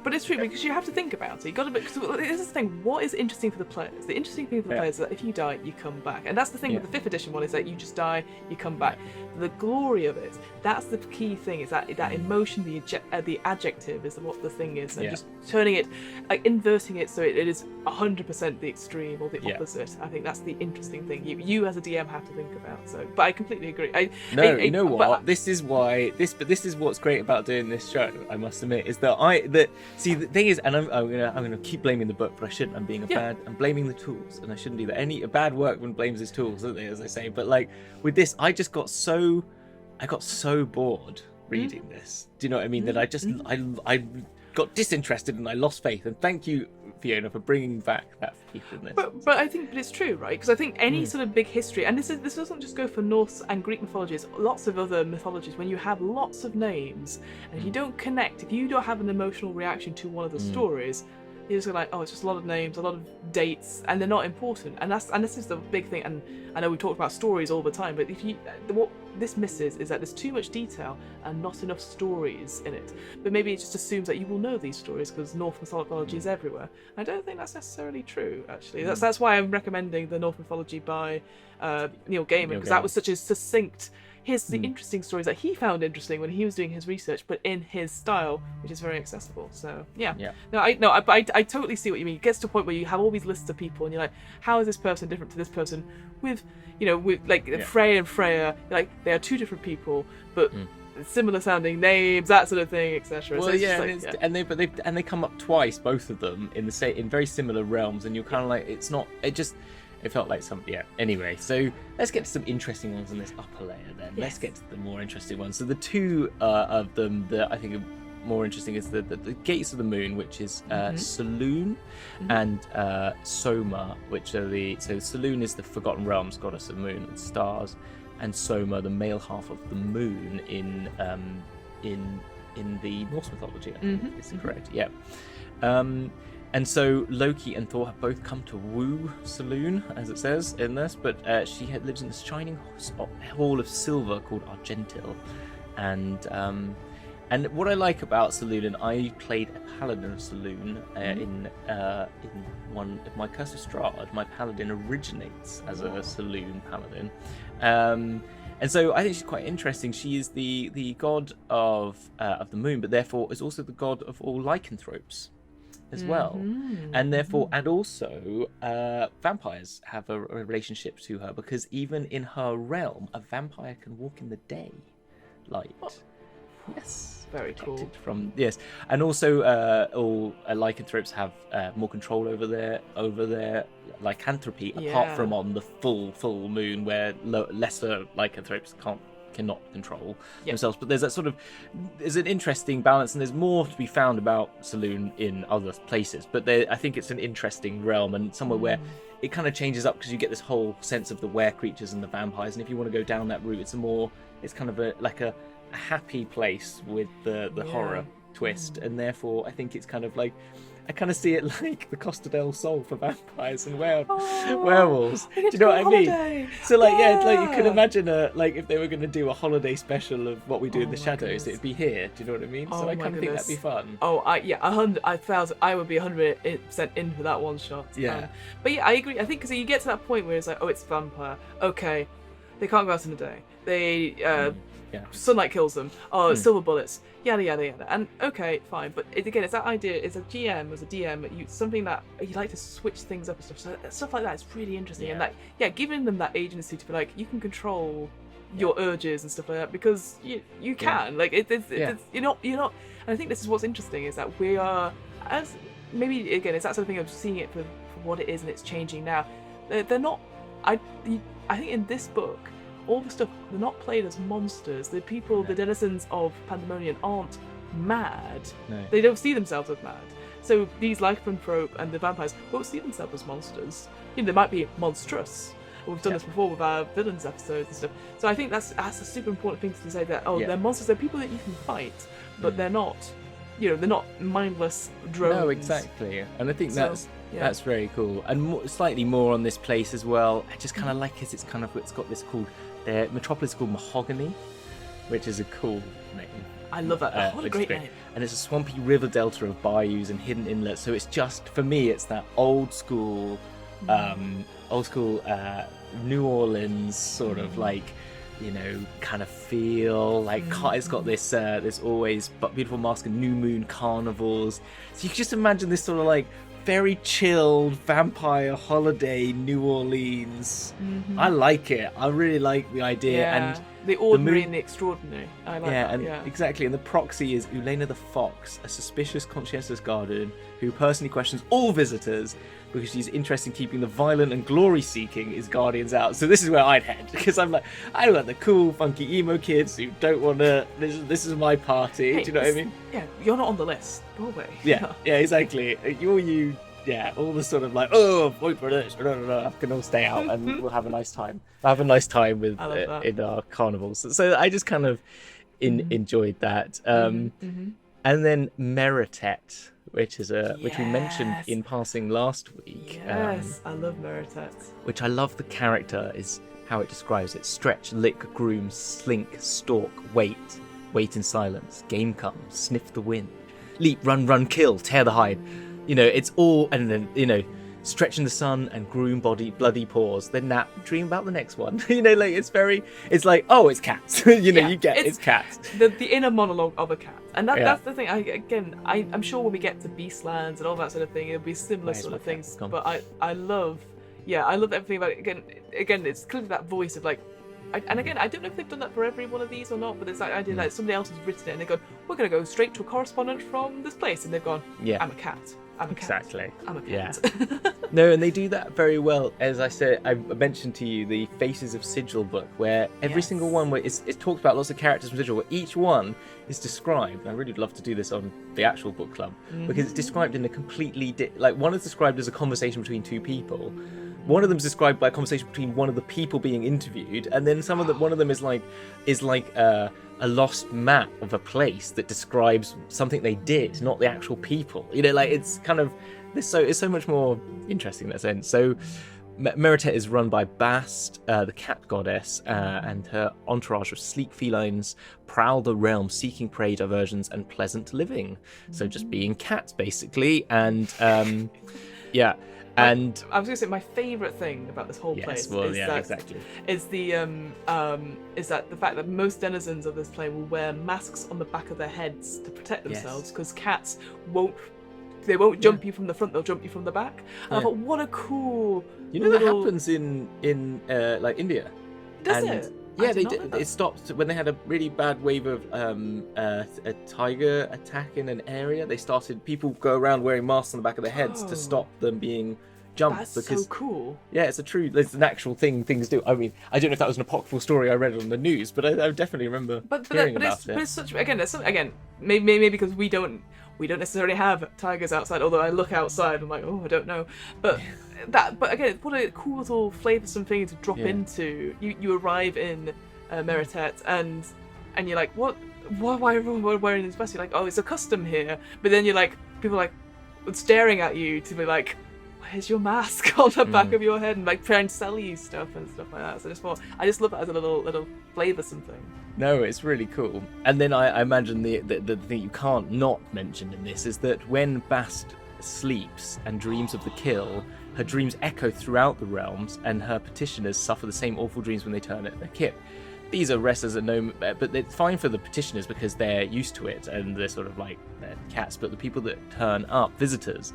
But it's true because you have to think about it. You got to. Because this is the thing. What is interesting for the players? The interesting thing for the players is that if you die, you come back, and that's the thing with the 5th edition one, is that you just die, you come back. The glory of it. That's the key thing. Is that emotion, the adjective is what the thing is, and just turning it, like inverting it so it is 100% the extreme or the opposite. I think that's the interesting thing. You as a DM have to think about. So, but I completely agree. You know what? This is what's great about doing this show. I must admit, is that the thing is, and I'm gonna keep blaming the book, but I shouldn't. I'm blaming the tools, and I shouldn't do that. A bad workman blames his tools, don't they, as I say. But like with this, I got so bored reading this. Do you know what I mean? That I got disinterested and I lost faith. And thank you, Fiona, for bringing back that faith in this. But I think it's true, right? Because I think any sort of big history, and this doesn't just go for Norse and Greek mythologies, lots of other mythologies, when you have lots of names and if you don't connect, if you don't have an emotional reaction to one of the stories, you're just like, oh, it's just a lot of names, a lot of dates, and they're not important. And this is the big thing. And I know we talk about stories all the time, but what this misses is that there's too much detail and not enough stories in it. But maybe it just assumes that you will know these stories because Norse mythology is everywhere. I don't think that's necessarily true, actually. That's why I'm recommending the Norse mythology by Neil Gaiman, because that was such a succinct. Here's the interesting stories that he found interesting when he was doing his research, but in his style, which is very accessible. So I totally see what you mean. It gets to a point where you have all these lists of people, and you're like, how is this person different to this person? With Frey and Freya, like they are two different people, but similar sounding names, that sort of thing, etc. Well, so and they come up twice, both of them, in very similar realms, and you're kind of like, it felt like Anyway, so let's get to some interesting ones in this upper layer then. Yes. Let's get to the more interesting ones. So the two of them that I think are more interesting is the Gates of the Moon, which is Saloon, and Soma, which are so Saloon is the Forgotten Realms, goddess of moon and stars, and Soma, the male half of the moon in the Norse mythology, I think is correct. Yeah. And so Loki and Thor have both come to woo Saloon, as it says in this, but she lives in this shining hall of silver called Argentil. And what I like about Saloon, and I played a paladin of Saloon in one of my Curse of Strahd. My paladin originates as a Saloon paladin. And so I think she's quite interesting. She is the god of the moon, but therefore is also the god of all lycanthropes as well, and therefore, and also vampires have a relationship to her, because even in her realm, a vampire can walk in the day light. Yes, very cool. And also all lycanthropes have more control over their lycanthropy, apart from on the full moon, where lesser lycanthropes cannot control themselves. But there's an interesting balance, and there's more to be found about Saloon in other places, but I think it's an interesting realm, and somewhere where it kind of changes up, because you get this whole sense of the were creatures and the vampires, and if you want to go down that route, it's kind of a happy place with the horror twist, and therefore I think it's kind of like, I kind of see it like the Costa del Sol for vampires and werewolves. Do you know what I mean? So you could imagine if they were going to do a holiday special of what we do in the shadows, it'd be here. Do you know what I mean? So I kind of think that'd be fun. I would be 100% in for that one shot. Yeah. But I agree. I think because you get to that point where it's like, oh, it's vampire. Okay. They can't go out in the day. They Yeah. sunlight kills them. Oh, silver bullets. Yada yada yada. And okay, fine. But again, it's that idea. It's a GM, as a DM, something that you like to switch things up and stuff. So stuff like that is really interesting. Yeah. And like, giving them that agency to be like, you can control your urges and stuff like that, because you can. Like you're not. And I think this is what's interesting, is that we are, as maybe again, it's that sort of thing of seeing it for what it is, and it's changing now. They're not. I think in this book, all the stuff, they're not played as monsters. The people, the denizens of Pandemonium, aren't mad. No. They don't see themselves as mad. So these lycanthrope and the vampires won't see themselves as monsters. They might be monstrous. We've done this before with our villains episodes and stuff. So I think that's a super important thing to say, that they're monsters. They're people that you can fight, but they're not. They're not mindless drones. No, exactly. And I think that's very cool. And slightly more on this place as well. I just kind of like it. It's got this called, their metropolis called Mahogany, which is a cool name. I love that. What a great name. And it's a swampy river delta of bayous and hidden inlets. So it's just, for me, it's that old school New Orleans sort of like, kind of feel like it's got this always beautiful mask of new moon carnivals. So you can just imagine this sort of like very chilled vampire holiday New Orleans. I like it. I really like the idea. And the ordinary and the extraordinary. I like that. Exactly. And the proxy is Ulena the Fox, a suspicious, conscientious guardian who personally questions all visitors because she's interested in keeping the violent and glory-seeking his guardians out. So this is where I'd head, because I'm like, I want the cool, funky emo kids who don't want to. This is my party. Hey, do you know what I mean? Yeah, you're not on the list. Go away. Yeah, exactly. You. Yeah, all the sort of like, vote for this, can all stay out and we'll have a nice time. Have a nice time with in our carnivals. So I just kind of enjoyed that. And then Meritet, which we mentioned in passing last week. Yes, I love Meritet. Which I love. The character is how it describes it: stretch, lick, groom, slink, stalk, wait in silence, game comes, sniff the wind, leap, run, kill, tear the hide. It's all, and then, stretch in the sun and groom bloody paws, then nap, dream about the next one. It's like, oh, it's cats. It's cats. The inner monologue of a cat. And that's the thing. I'm sure when we get to Beastlands and all that sort of thing, it'll be similar sort of things. But I love everything about it. Again, it's clearly that voice of like, I don't know if they've done that for every one of these or not, but there's that idea that somebody else has written it and they've gone, we're going to go straight to a correspondent from this place. And they've gone, I'm a cat. I'm a cat. Exactly. I'm a cat. Yeah. No, and they do that very well. As I said, I mentioned to you the Faces of Sigil book, where every single one, where it talks about lots of characters from Sigil, where each one is described. And I really would love to do this on the actual book club, because it's described in a completely one is described as a conversation between two people. One of them is described by a conversation between one of the people being interviewed, and then one of them is like a lost map of a place that describes something they did, not the actual people. It's kind of it's so much more interesting in that sense. So Meritet is run by Bast, the cat goddess, and her entourage of sleek felines prowl the realm, seeking prey, diversions, and pleasant living. So just being cats, basically, and And I was going to say, my favourite thing about this whole place is that the fact that most denizens of this plane will wear masks on the back of their heads to protect themselves, because cats won't jump you from the front, they'll jump you from the back. And I thought, what a cool that happens in like India. Does it? Yeah, they did. It stopped when they had a really bad wave of a tiger attack in an area. People go around wearing masks on the back of their heads to stop them being jumped. That's so cool. Yeah, it's an actual thing things do. I mean, I don't know if that was an apocryphal story I read on the news, but I definitely remember hearing about it. But it's such maybe because we don't necessarily have tigers outside. Although I look outside, I'm like, oh, I don't know, but. But again, what a cool little flavoursome thing to drop into. You arrive in Meritet and you're like, what? Why are everyone wearing this vest? You're like, oh, it's a custom here. But then you're like, people are like staring at you to be like, where's your mask on the back of your head, and like trying to sell you stuff and stuff like that. So I just love it as a little flavoursome thing. No, it's really cool. And then I imagine the thing you can't not mention in this is that when Bast sleeps and dreams of the kill, her dreams echo throughout the realms, and her petitioners suffer the same awful dreams when they turn at their kip. These are restless and no, but it's fine for the petitioners because they're used to it and they're sort of like they're cats. But the people that turn up, visitors,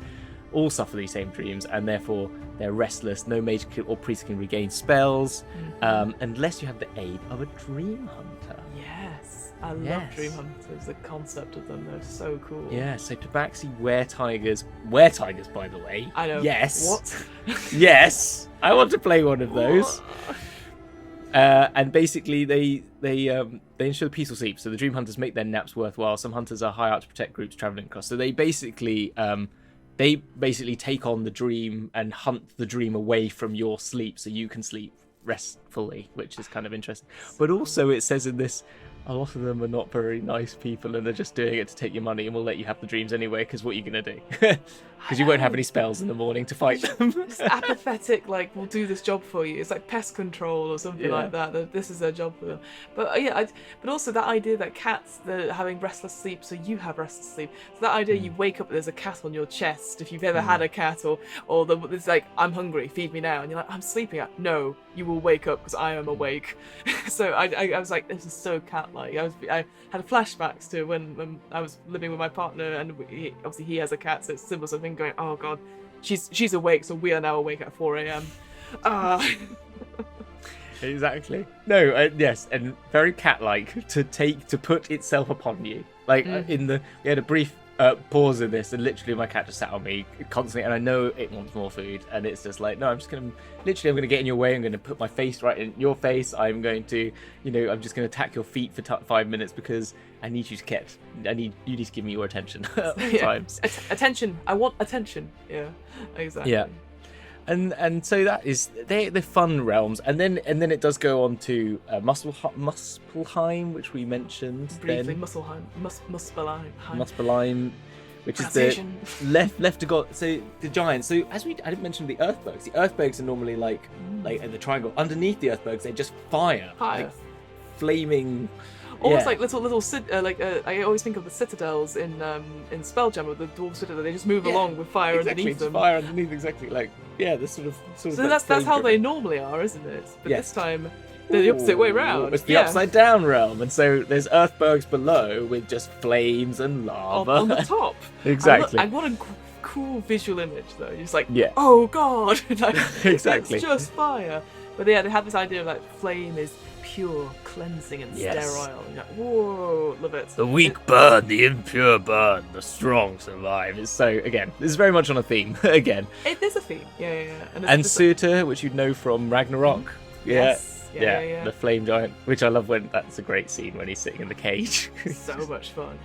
all suffer these same dreams, and therefore they're restless. No mage or priest can regain spells unless you have the aid of a dream hunter. Yes, I love dream hunters. The concept of them, they're so cool. Yeah, so tabaxi were-tigers, by the way. I know. Yes. What? Yes, I want to play one of those. And basically, they ensure peaceful sleep. So the dream hunters make their naps worthwhile. Some hunters are high up to protect groups traveling across. So they basically take on the dream and hunt the dream away from your sleep, so you can sleep restfully, which is kind of interesting. But also, it says in this, a lot of them are not very nice people, and they're just doing it to take your money, and will let you have the dreams anyway. Because what are you gonna do? Because you won't have any spells in the morning to fight them. It's apathetic, like, we'll do this job for you. It's like pest control or something like that. This is their job for them. But but also that idea that cats, they're having restless sleep, so you have restless sleep. So that idea you wake up, there's a cat on your chest. If you've ever had a cat, or it's like, I'm hungry, feed me now, and you're like, I'm sleeping. No, you will wake up because I am awake. So I was like, this is so cat-like. I had flashbacks to when I was living with my partner, and obviously he has a cat, so it's a similar sort of thing. Going, oh god, she's awake, so we are now awake at 4 a.m. Exactly. No, yes, and very cat-like to put itself upon you. Like we had a brief pause in this, and literally my cat just sat on me constantly, and I know it wants more food, and it's just like, no, I'm gonna get in your way. I'm gonna put my face right in your face. I'm going to, I'm just gonna attack your feet for 5 minutes because I need you to give me your attention at all times. Attention. I want attention. Yeah, exactly. Yeah. And so that is the fun realms, and then it does go on to Muspelheim, which we mentioned briefly. Then. Muspelheim, which is the left to God. So the giants. So I didn't mention the Earthbergs. The Earthbergs are normally like in the triangle. Underneath the Earthbergs, they just fire. Like flaming. Almost like little I always think of the citadels in Spelljammer, the dwarf citadel. They just move along with fire underneath them. Fire underneath, exactly. Like the sort of. So that's how they normally are, isn't it? But this time they're the opposite way around. It's the upside down realm, and so there's Earthbergs below with just flames and lava on the top. Exactly. And what a cool visual image, though. You're just like, oh god, exactly. It's just fire. But they have this idea of like flame is pure, cleansing, and sterile. And you're like, whoa, love it. The weak burn, the impure burn, the strong survive. It's so, again, this is very much on a theme, again. There's a theme, yeah. And Surtur, which you'd know from Ragnarok. Yes. Yeah. The flame giant, which I love that's a great scene when he's sitting in the cage. So much fun.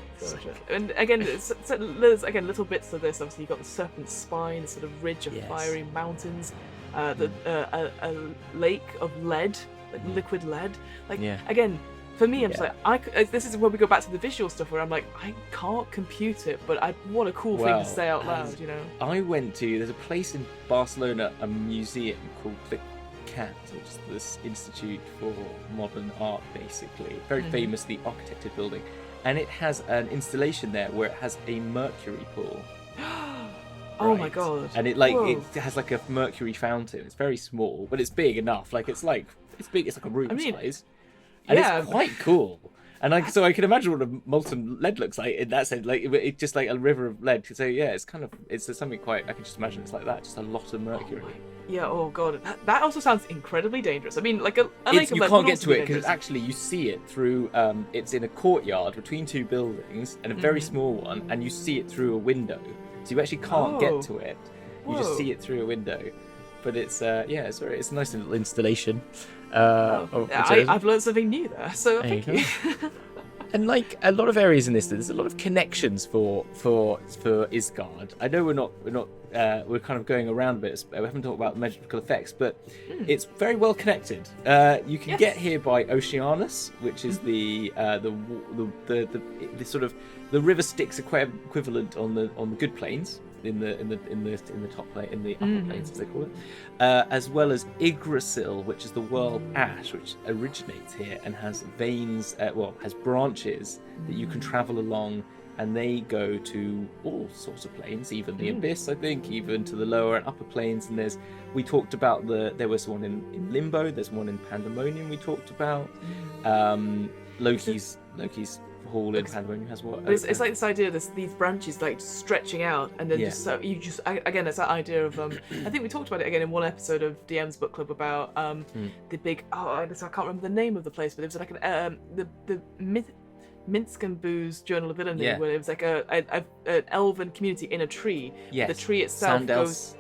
And again, there's little bits of this. Obviously, you've got the serpent's spine, a sort of ridge of fiery mountains, a lake of lead, like liquid lead. Again, for me, I'm just like, this is where we go back to the visual stuff, where I'm like, I can't compute it, but what a cool thing to say out loud, there's a place in Barcelona, a museum called the CAT, which is this Institute for Modern Art, basically. Very famously architected building. And it has an installation there where it has a mercury pool. Oh my god. And it has like a mercury fountain. It's very small, but it's big enough. It's big, it's like a room size. And it's quite cool. And so I can imagine what a molten lead looks like in that sense. Like it's just like a river of lead. So it's something quite. I can just imagine it's like that. Just a lot of mercury. Yeah. Oh god. That also sounds incredibly dangerous. I mean, like a lake of lead. You can't get to it because actually you see it through. It's in a courtyard between two buildings and a very small one, and you see it through a window. So you actually can't get to it. You just see it through a window. But it's it's a nice little installation. I've learned something new there, so thank you. And like a lot of areas in this, there's a lot of connections for Ysgard. I know we're kind of going around a bit. We haven't talked about magical effects, but it's very well connected. You can get here by Oceanus, which is the sort of the river Styx equivalent on the good plains. In the top plane, in the upper planes, as they call it, as well as Yggdrasil, which is the world ash, which originates here and has veins, has branches that you can travel along and they go to all sorts of planes, even the abyss, I think, even to the lower and upper planes. And we talked about there was one in Limbo, there's one in Pandemonium we talked about. Loki's hall in Pandemonium has what? It's like this idea of these branches like stretching out, and then again, it's that idea of I think we talked about it again in one episode of DM's Book Club about the big I can't remember the name of the place, but it was like the Minsk and Boo's Journal of Villainy, where it was like an elven community in a tree. Yes. The tree itself goes.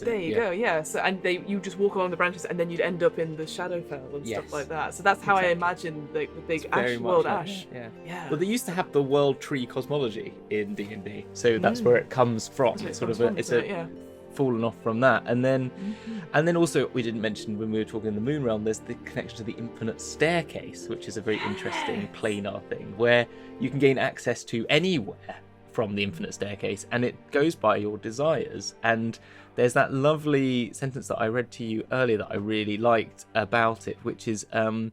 There you go. Yeah. So you just walk along the branches, and then you'd end up in the Shadowfell and stuff like that. So that's how I imagine the big world ash. Yeah. Well, they used to have the world tree cosmology in D&D, so that's where it comes from. It's sort of fallen off from that, and then also we didn't mention when we were talking in the Moon Realm, there's the connection to the Infinite Staircase, which is a very interesting planar thing where you can gain access to anywhere from the Infinite Staircase, and it goes by your desires. And there's that lovely sentence that I read to you earlier that I really liked about it, which is the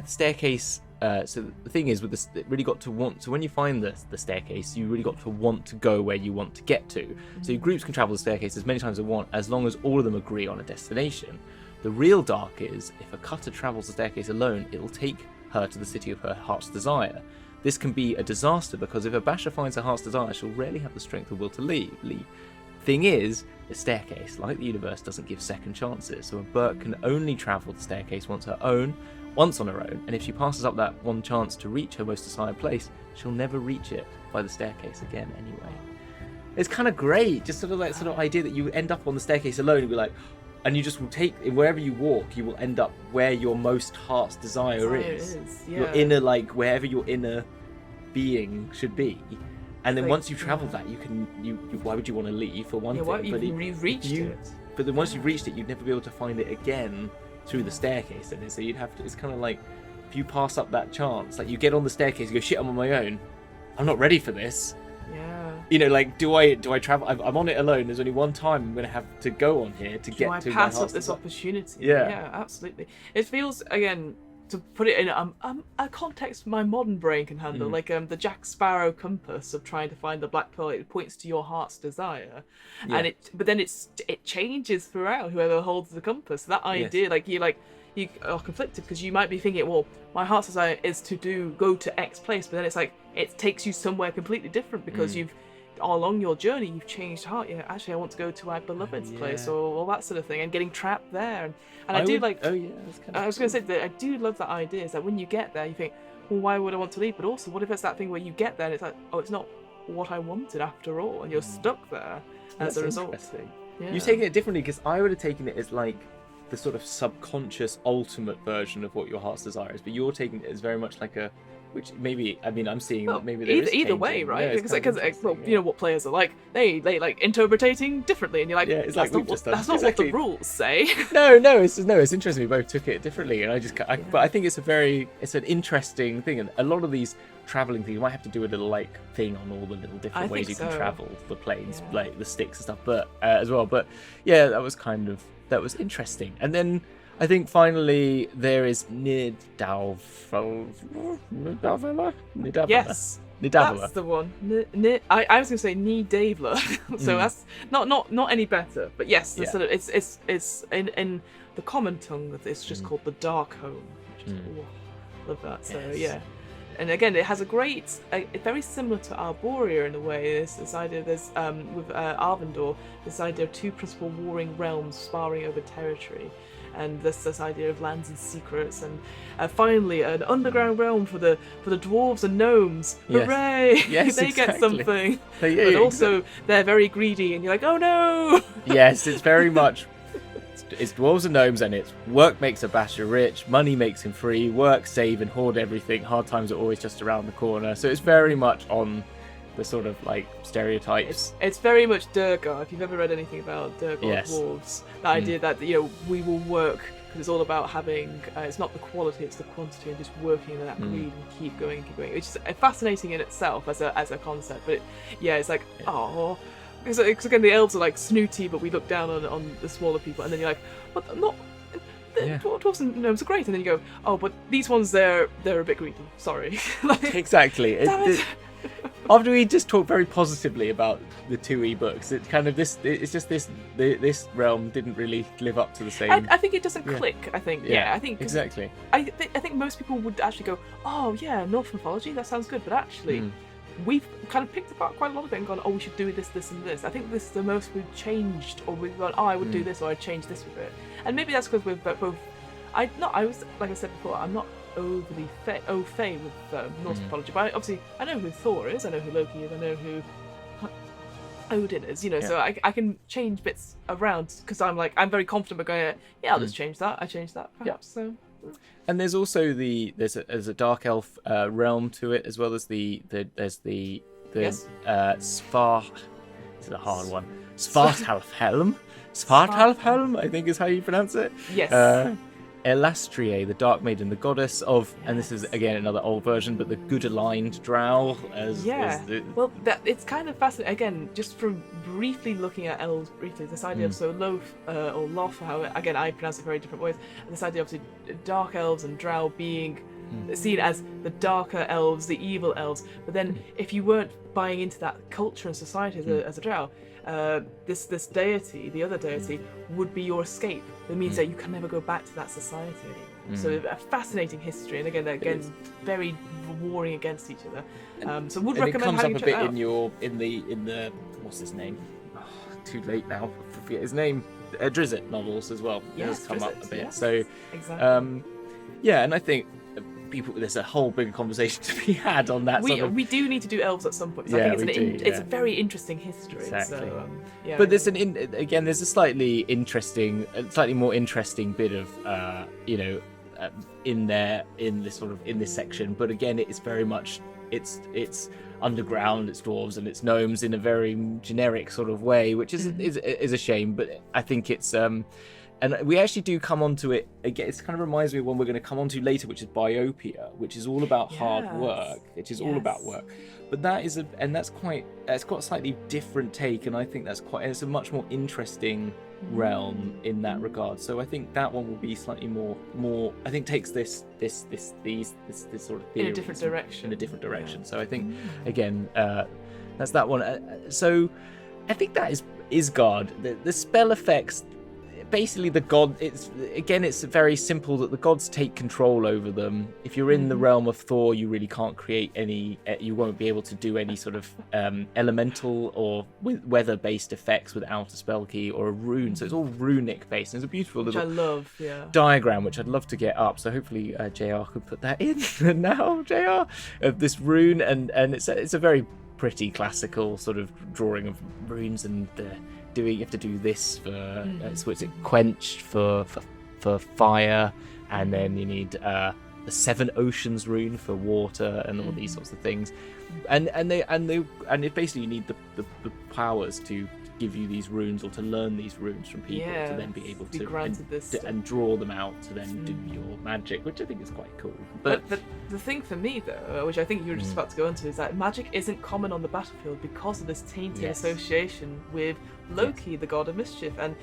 staircase. So the thing is with this, it really got to want. So when you find the staircase, you really got to want to go where you want to get to. So your groups can travel the staircase as many times as they want, as long as all of them agree on a destination. The real dark is if a cutter travels the staircase alone, it will take her to the city of her heart's desire. This can be a disaster because if a basher finds her heart's desire, she'll rarely have the strength or will to leave. Thing is, the staircase, like the universe, doesn't give second chances. So a Berk can only travel the staircase once on her own, and if she passes up that one chance to reach her most desired place, she'll never reach it by the staircase again anyway. It's kind of great, just sort of that sort of idea that you end up on the staircase alone and be like, and you just will take, wherever you walk, you will end up where your most heart's desire is. Your inner, like, wherever your inner being should be. And then once you travel that, you why would you want to leave, for one thing? You've reached it. But then once you've reached it, you'd never be able to find it again through the staircase. And so you'd have to, it's kind of like, if you pass up that chance, like you get on the staircase, you go, shit, I'm on my own. I'm not ready for this. Yeah. You know, like, do I travel? I'm on it alone. There's only one time I'm going to have to go on here to get to my pass up this opportunity? Yeah, absolutely. It feels, again, to put it in a context my modern brain can handle, like the Jack Sparrow compass of trying to find the black pearl. It points to your heart's desire, and but then it changes throughout whoever holds the compass. That idea, you are conflicted because you might be thinking, well, my heart's desire is to go to X place, but then it's like it takes you somewhere completely different because you've along your journey you've changed heart. Actually I want to go to my beloved's place, or all that sort of thing, and getting trapped there. And I was going to say that I do love that idea, is that when you get there you think, well, why would I want to leave? But also, what if it's that thing where you get there and it's like, oh, it's not what I wanted after all, and you're stuck there as a result. You've taken it differently, because I would have taken it as like the sort of subconscious ultimate version of what your heart's desire is, but you're taking it as very much like a, which maybe, I mean, I'm seeing that maybe there is either way, right? Because you know what players are like. They like interpreting differently, and you're like, it's that's like not what the rules say. No, it's interesting. We both took it differently, and but I think it's an interesting thing, and a lot of these traveling things, you might have to do a little like thing on all the little different ways you can travel the planes, like the sticks and stuff, but as well. But yeah, that was interesting. And then I think finally there is Nidavellir. Yes, that's the one. I was going to say Nidavellir, so that's not any better. But yes, sort of, it's in the common tongue, it's just called the Dark Home. Love that. So yeah. And again, it has very similar to Arborea in a way. This idea, there's with Arvindor, this idea of two principal warring realms sparring over territory, and this idea of lands and secrets, and finally an underground realm for the dwarves and gnomes. Hooray! Yes, they get something. But also, they're very greedy, and you're like, oh no! Yes, it's very much. It's dwarves and gnomes, and it's work makes a basher rich, money makes him free, work, save, and hoard everything. Hard times are always just around the corner. So it's very much on the sort of like stereotypes. It's very much Durgar. If you've ever read anything about Durgar dwarves, the idea that we will work because it's all about having. It's not the quality, it's the quantity, and just working in that greed and keep going, which is fascinating in itself as a concept. But it's like Because again, the elves are like snooty, but we look down on the smaller people, and then you're like, what? dwarves and gnomes are great, and then you go, oh, but these ones they're a bit greedy. Sorry. Like, Exactly. damn it. After we just talked very positively about the 2E books, it's kind of this realm didn't really live up to the same. I think it doesn't click. I think I think exactly. I think most people would actually go, oh yeah, Norse mythology, that sounds good, but actually. We've kind of picked apart quite a lot of it and gone, oh, we should do this, this, and this. I think this is the most we've changed, or we've gone, oh, I would do this, or I'd change this with it. And maybe that's because we've both. I was, like I said before, I'm not overly au fait with Norse mythology, but I know who Thor is, I know who Loki is, I know who Odin is, so I can change bits around because I'm very confident about going, I'll just change that. I changed that, perhaps. So. And there's also there's a dark elf realm to it, as well as there's the Svar. This is a hard one. Svartalfhelm. Svartalfhelm, I think is how you pronounce it. Yes. Elastrie, the Dark Maiden, the goddess of, and this is again another old version, but the good aligned drow. Well, it's kind of fascinating. Again, just from briefly looking at elves briefly, this idea of Loth or Loth, how again I pronounce it very different ways. And this idea of dark elves and drow being seen as the darker elves, the evil elves. But then, if you weren't buying into that culture and society as a drow, this deity, the other deity, would be your escape. It means that you can never go back to that society. So a fascinating history, and again, very warring against each other. So would recommend it comes having up a bit in the what's his name? Oh, too late now. I forget his name. Drizzt novels as well. It has come up a bit. Yes, so exactly. And I think there's a whole bigger conversation to be had on that. We do need to do elves at some point. I think it's a very interesting history. Exactly. So, but there's there's a slightly more interesting bit of in this section. But again, it's very much it's underground, it's dwarves and it's gnomes in a very generic sort of way, which is a shame. But I think it's and we actually do come onto it again. It kind of reminds me of one we're going to come onto later, which is Biopia, which is all about hard work. Which is all about work, but that's got a slightly different take, and I think it's a much more interesting realm in that regard. So I think that one will be slightly more. I think takes this sort of theory in a different direction. So I think again, that's that one. So I think that is Ysgard. The spell effects. Basically, the god. It's very simple that the gods take control over them. If you're in the realm of Thor, you really can't create any. You won't be able to do any sort of elemental or weather-based effects without a spell key or a rune. So it's all runic based. And it's a beautiful little diagram, which I'd love to get up. So hopefully JR could put that in now. JR of this rune, and it's a very pretty classical sort of drawing of runes and. You have to do this for so it's quench for fire, and then you need the 7 oceans rune for water and all these sorts of things, and basically you need the powers to give you these runes or to learn these runes from people to then be able to and draw them out to then do your magic, which I think is quite cool. But the thing for me though, which I think you were just about to go into, is that magic isn't common on the battlefield because of this tainted association with Loki, the god of mischief, and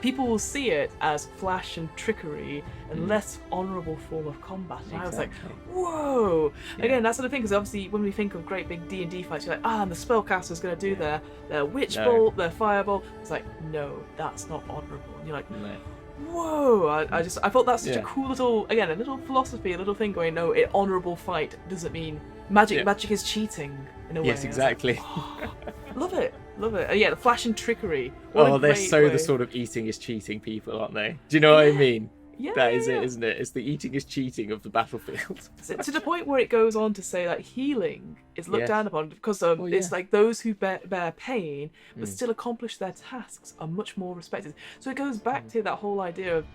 people will see it as flash and trickery and less honourable form of combat. And I was like, whoa! Again, that sort of thing, because obviously when we think of great big D&D fights, you're like, and the spellcaster's going to do their witch bolt, their fireball. It's like, no, that's not honourable. And you're like, whoa! I thought that's such a cool little philosophy, a little thing going, no, honourable fight doesn't mean magic. Magic is cheating in a way. Yes, exactly. Love it. The flash and trickery. They're so the sort of eating is cheating people, aren't they? Do you know what I mean? That is it, isn't it? It's the eating is cheating of the battlefield. To the point where it goes on to say that healing is looked down upon because it's like those who bear pain but still accomplish their tasks are much more respected. So it goes back to that whole idea of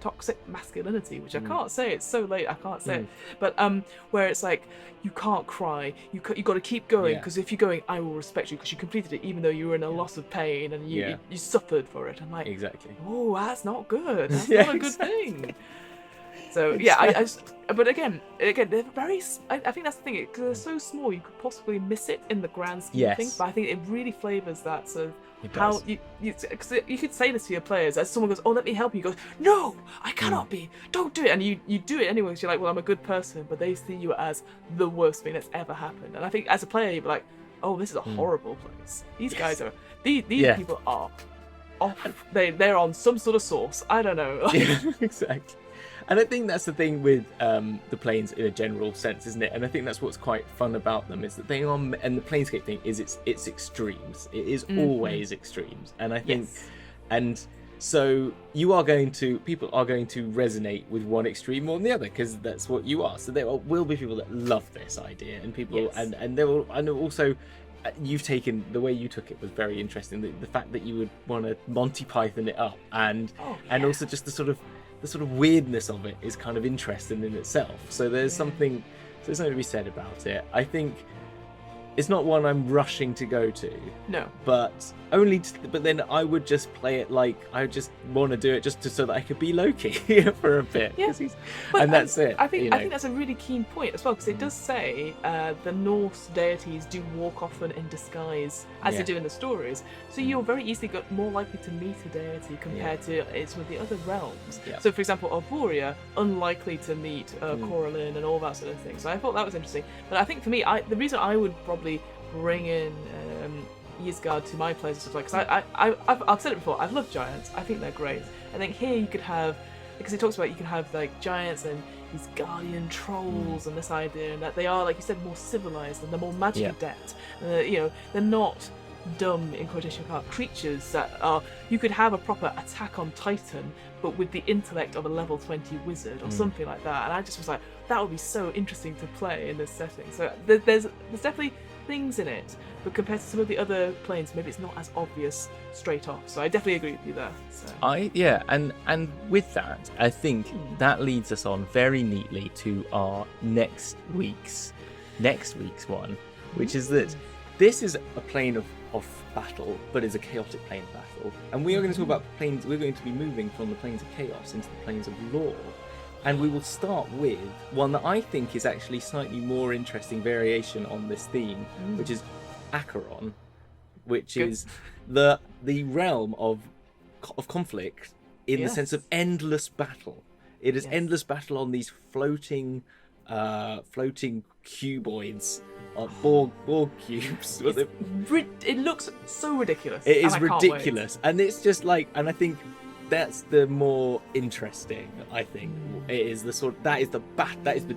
toxic masculinity, which I can't say. It's so late, I can't say it. But where it's like you can't cry. You got to keep going because if you're going, I will respect you because you completed it, even though you were in a loss of pain and you suffered for it. I'm like, exactly. Oh, that's not good. That's not a good thing. So yeah, I just, but again, they're very. I think that's the thing, because they're so small, you could possibly miss it in the grand scheme of things. But I think it really flavors that sort of how because you could say this to your players as someone goes, "Oh, let me help you." You go, "No, I cannot be. Don't do it." And you do it anyway because you're like, "Well, I'm a good person," but they see you as the worst thing that's ever happened. And I think as a player, you'd be like, "Oh, this is a horrible place. These guys are these people are off. They're on some sort of sauce. I don't know." Yeah, exactly. And I think that's the thing with the planes in a general sense, isn't it? And I think that's what's quite fun about them, is that they are, and the Planescape thing is it's extremes. It is always extremes. And I think, and so people are going to resonate with one extreme more than the other, because that's what you are. So there will be people that love this idea, and people, and there will, and also, you've taken, the way you took it was very interesting. The fact that you would want to Monty Python it up, and also just the sort of weirdness of it is kind of interesting in itself. So there's something to be said about it. I think it's not one I'm rushing to go to. No. But then I would just play it like I just want to do it so that I could be Loki for a bit. Yeah. And that's it. I think that's a really keen point as well, because it does say the Norse deities do walk often in disguise, as they do in the stories. So you're very easily more likely to meet a deity compared to some of the other realms. Yeah. So for example, Arborea, unlikely to meet Coraline and all that sort of thing. So I thought that was interesting. But I think for me, the reason I would probably bring in Ysgard to my players and stuff, like, because I've said it before, I've loved giants. I think they're great. I think here you could have, because it talks about you can have like giants and these guardian trolls and this idea, and that they are, like you said, more civilized and they're more magic adept. They're not dumb, in quotation mark, creatures that are, you could have a proper Attack on Titan but with the intellect of a level 20 wizard or something like that. And I just was like, that would be so interesting to play in this setting. So there's definitely things in it, but compared to some of the other planes, maybe it's not as obvious straight off. So I definitely agree with you there. So. And with that, I think that leads us on very neatly to our next week's one, which is that this is a plane of battle, but is a chaotic plane of battle. And we are going to talk about planes. We're going to be moving from the planes of chaos into the planes of law. And we will start with one that I think is actually slightly more interesting variation on this theme, which is Acheron, which is the realm of conflict in the sense of endless battle. It is endless battle on these floating cuboids, Borg cubes. It looks so ridiculous. It is ridiculous, and it's just like, and I think that's the more interesting. I think it is the sort. That is the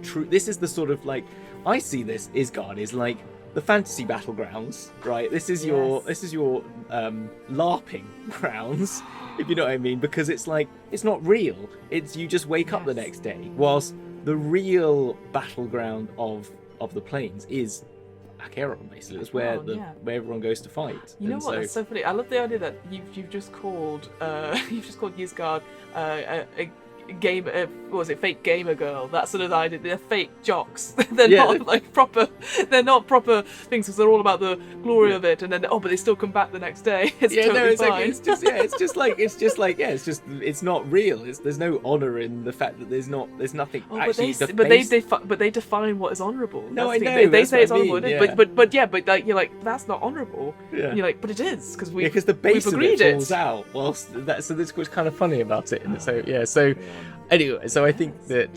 true. This is the sort of, like, I see this Ysgard is like the fantasy battlegrounds, right? This is your LARPing grounds, if you know what I mean, because it's like, it's not real. It's, you just wake up the next day, whilst the real battleground of the plains is Acheron, basically. That's where where everyone goes to fight. You know what? That's so funny. I love the idea that you've just called Ysgard a game. What was it? Fake gamer girl. That sort of idea. They're fake jocks. They're not like proper. They're not proper things, because they're all about the glory of it. And then but they still come back the next day. It's totally fine. Like, it's not real. There's no honor in the fact that there's nothing actually. But they define what is honourable. No, I know. They say it's honourable, but like, you're like, that's not honourable. Yeah. And you're like, but it is, because because the base of it falls out. So this was kind of funny about it. And so anyway, so I think that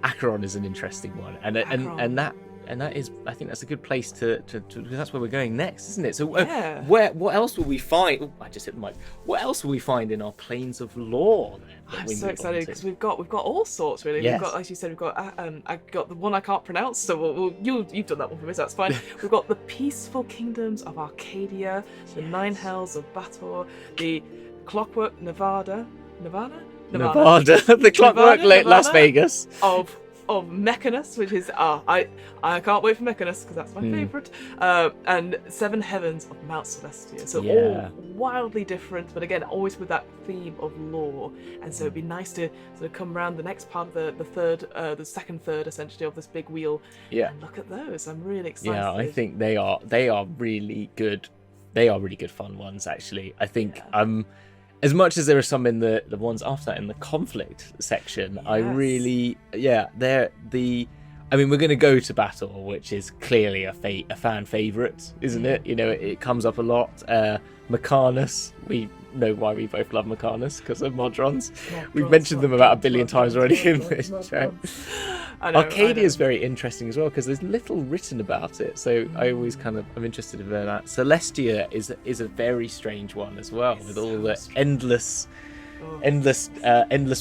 Acheron is an interesting one, and that is, I think that's a good place to that's where we're going next, isn't it? So what else will we find? Oh, I just hit the mic. What else will we find in our planes of lore then? I'm so excited, because we've got all sorts, really. Yes. We've got, as you said, I got the one I can't pronounce, so you've done that one for me, so that's fine. We've got the peaceful kingdoms of Arcadia, the Nine Hells of Bator, the Clockwork Nevada, the Clockwork Las Vegas of Mechanus, which is I can't wait for Mechanus, because that's my favourite, and Seven Heavens of Mount Celestia. So all wildly different, but again, always with that theme of lore. And so it'd be nice to sort of come around the next part of the second third essentially of this big wheel, and look at those. I'm really excited. Yeah, I think they are really good. They are really good fun ones, actually. I think as much as there are some in the ones after that in the conflict section, I really, I mean, we're going to go to battle, which is clearly a fan favourite, isn't it? You know, it comes up a lot. Mechanis, we know why we both love Mechanis, because of Modrons. We've mentioned them about a billion times already in this show. Arcadia is very interesting as well, because there's little written about it, so I always I'm interested in that. Celestia is a very strange one as well, with all the endless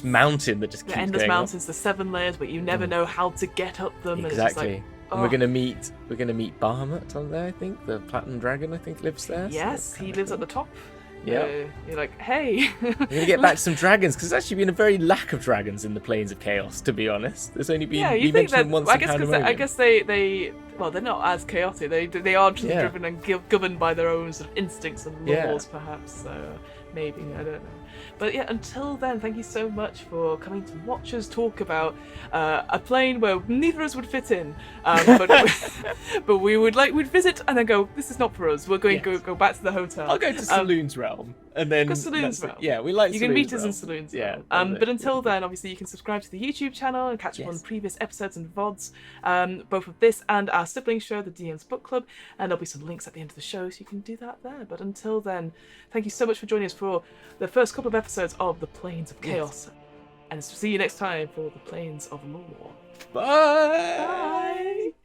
mountain that just keeps going endless mountains, up. the 7 layers, but you never know how to get up them. Exactly. And we're gonna meet Bahamut on there. I think the Platinum Dragon lives there. Yes, he lives at the top. Yeah. You're like, hey. We're gonna get back to some dragons, because there's actually been a very lack of dragons in the Plains of Chaos. To be honest, there's only been we mentioned them once. I guess they well, they're not as chaotic. They are just driven and governed by their own sort of instincts and laws, perhaps. So maybe I don't know. But yeah, until then, thank you so much for coming to watch us talk about a plane where neither of us would fit in, but we'd visit and then go, this is not for us. We're going to go back to the hotel. I'll go to Saloon's Realm, and then Saloon's Realm. Yeah, we like. You can meet us in Saloon's Realm. But until then, obviously, you can subscribe to the YouTube channel and catch up on previous episodes and VODs, both of this and our sibling show, the DM's Book Club, and there'll be some links at the end of the show, so you can do that there. But until then, thank you so much for joining us for the first couple of episodes of the Plains of Chaos, and see you next time for the Plains of Lore. Bye.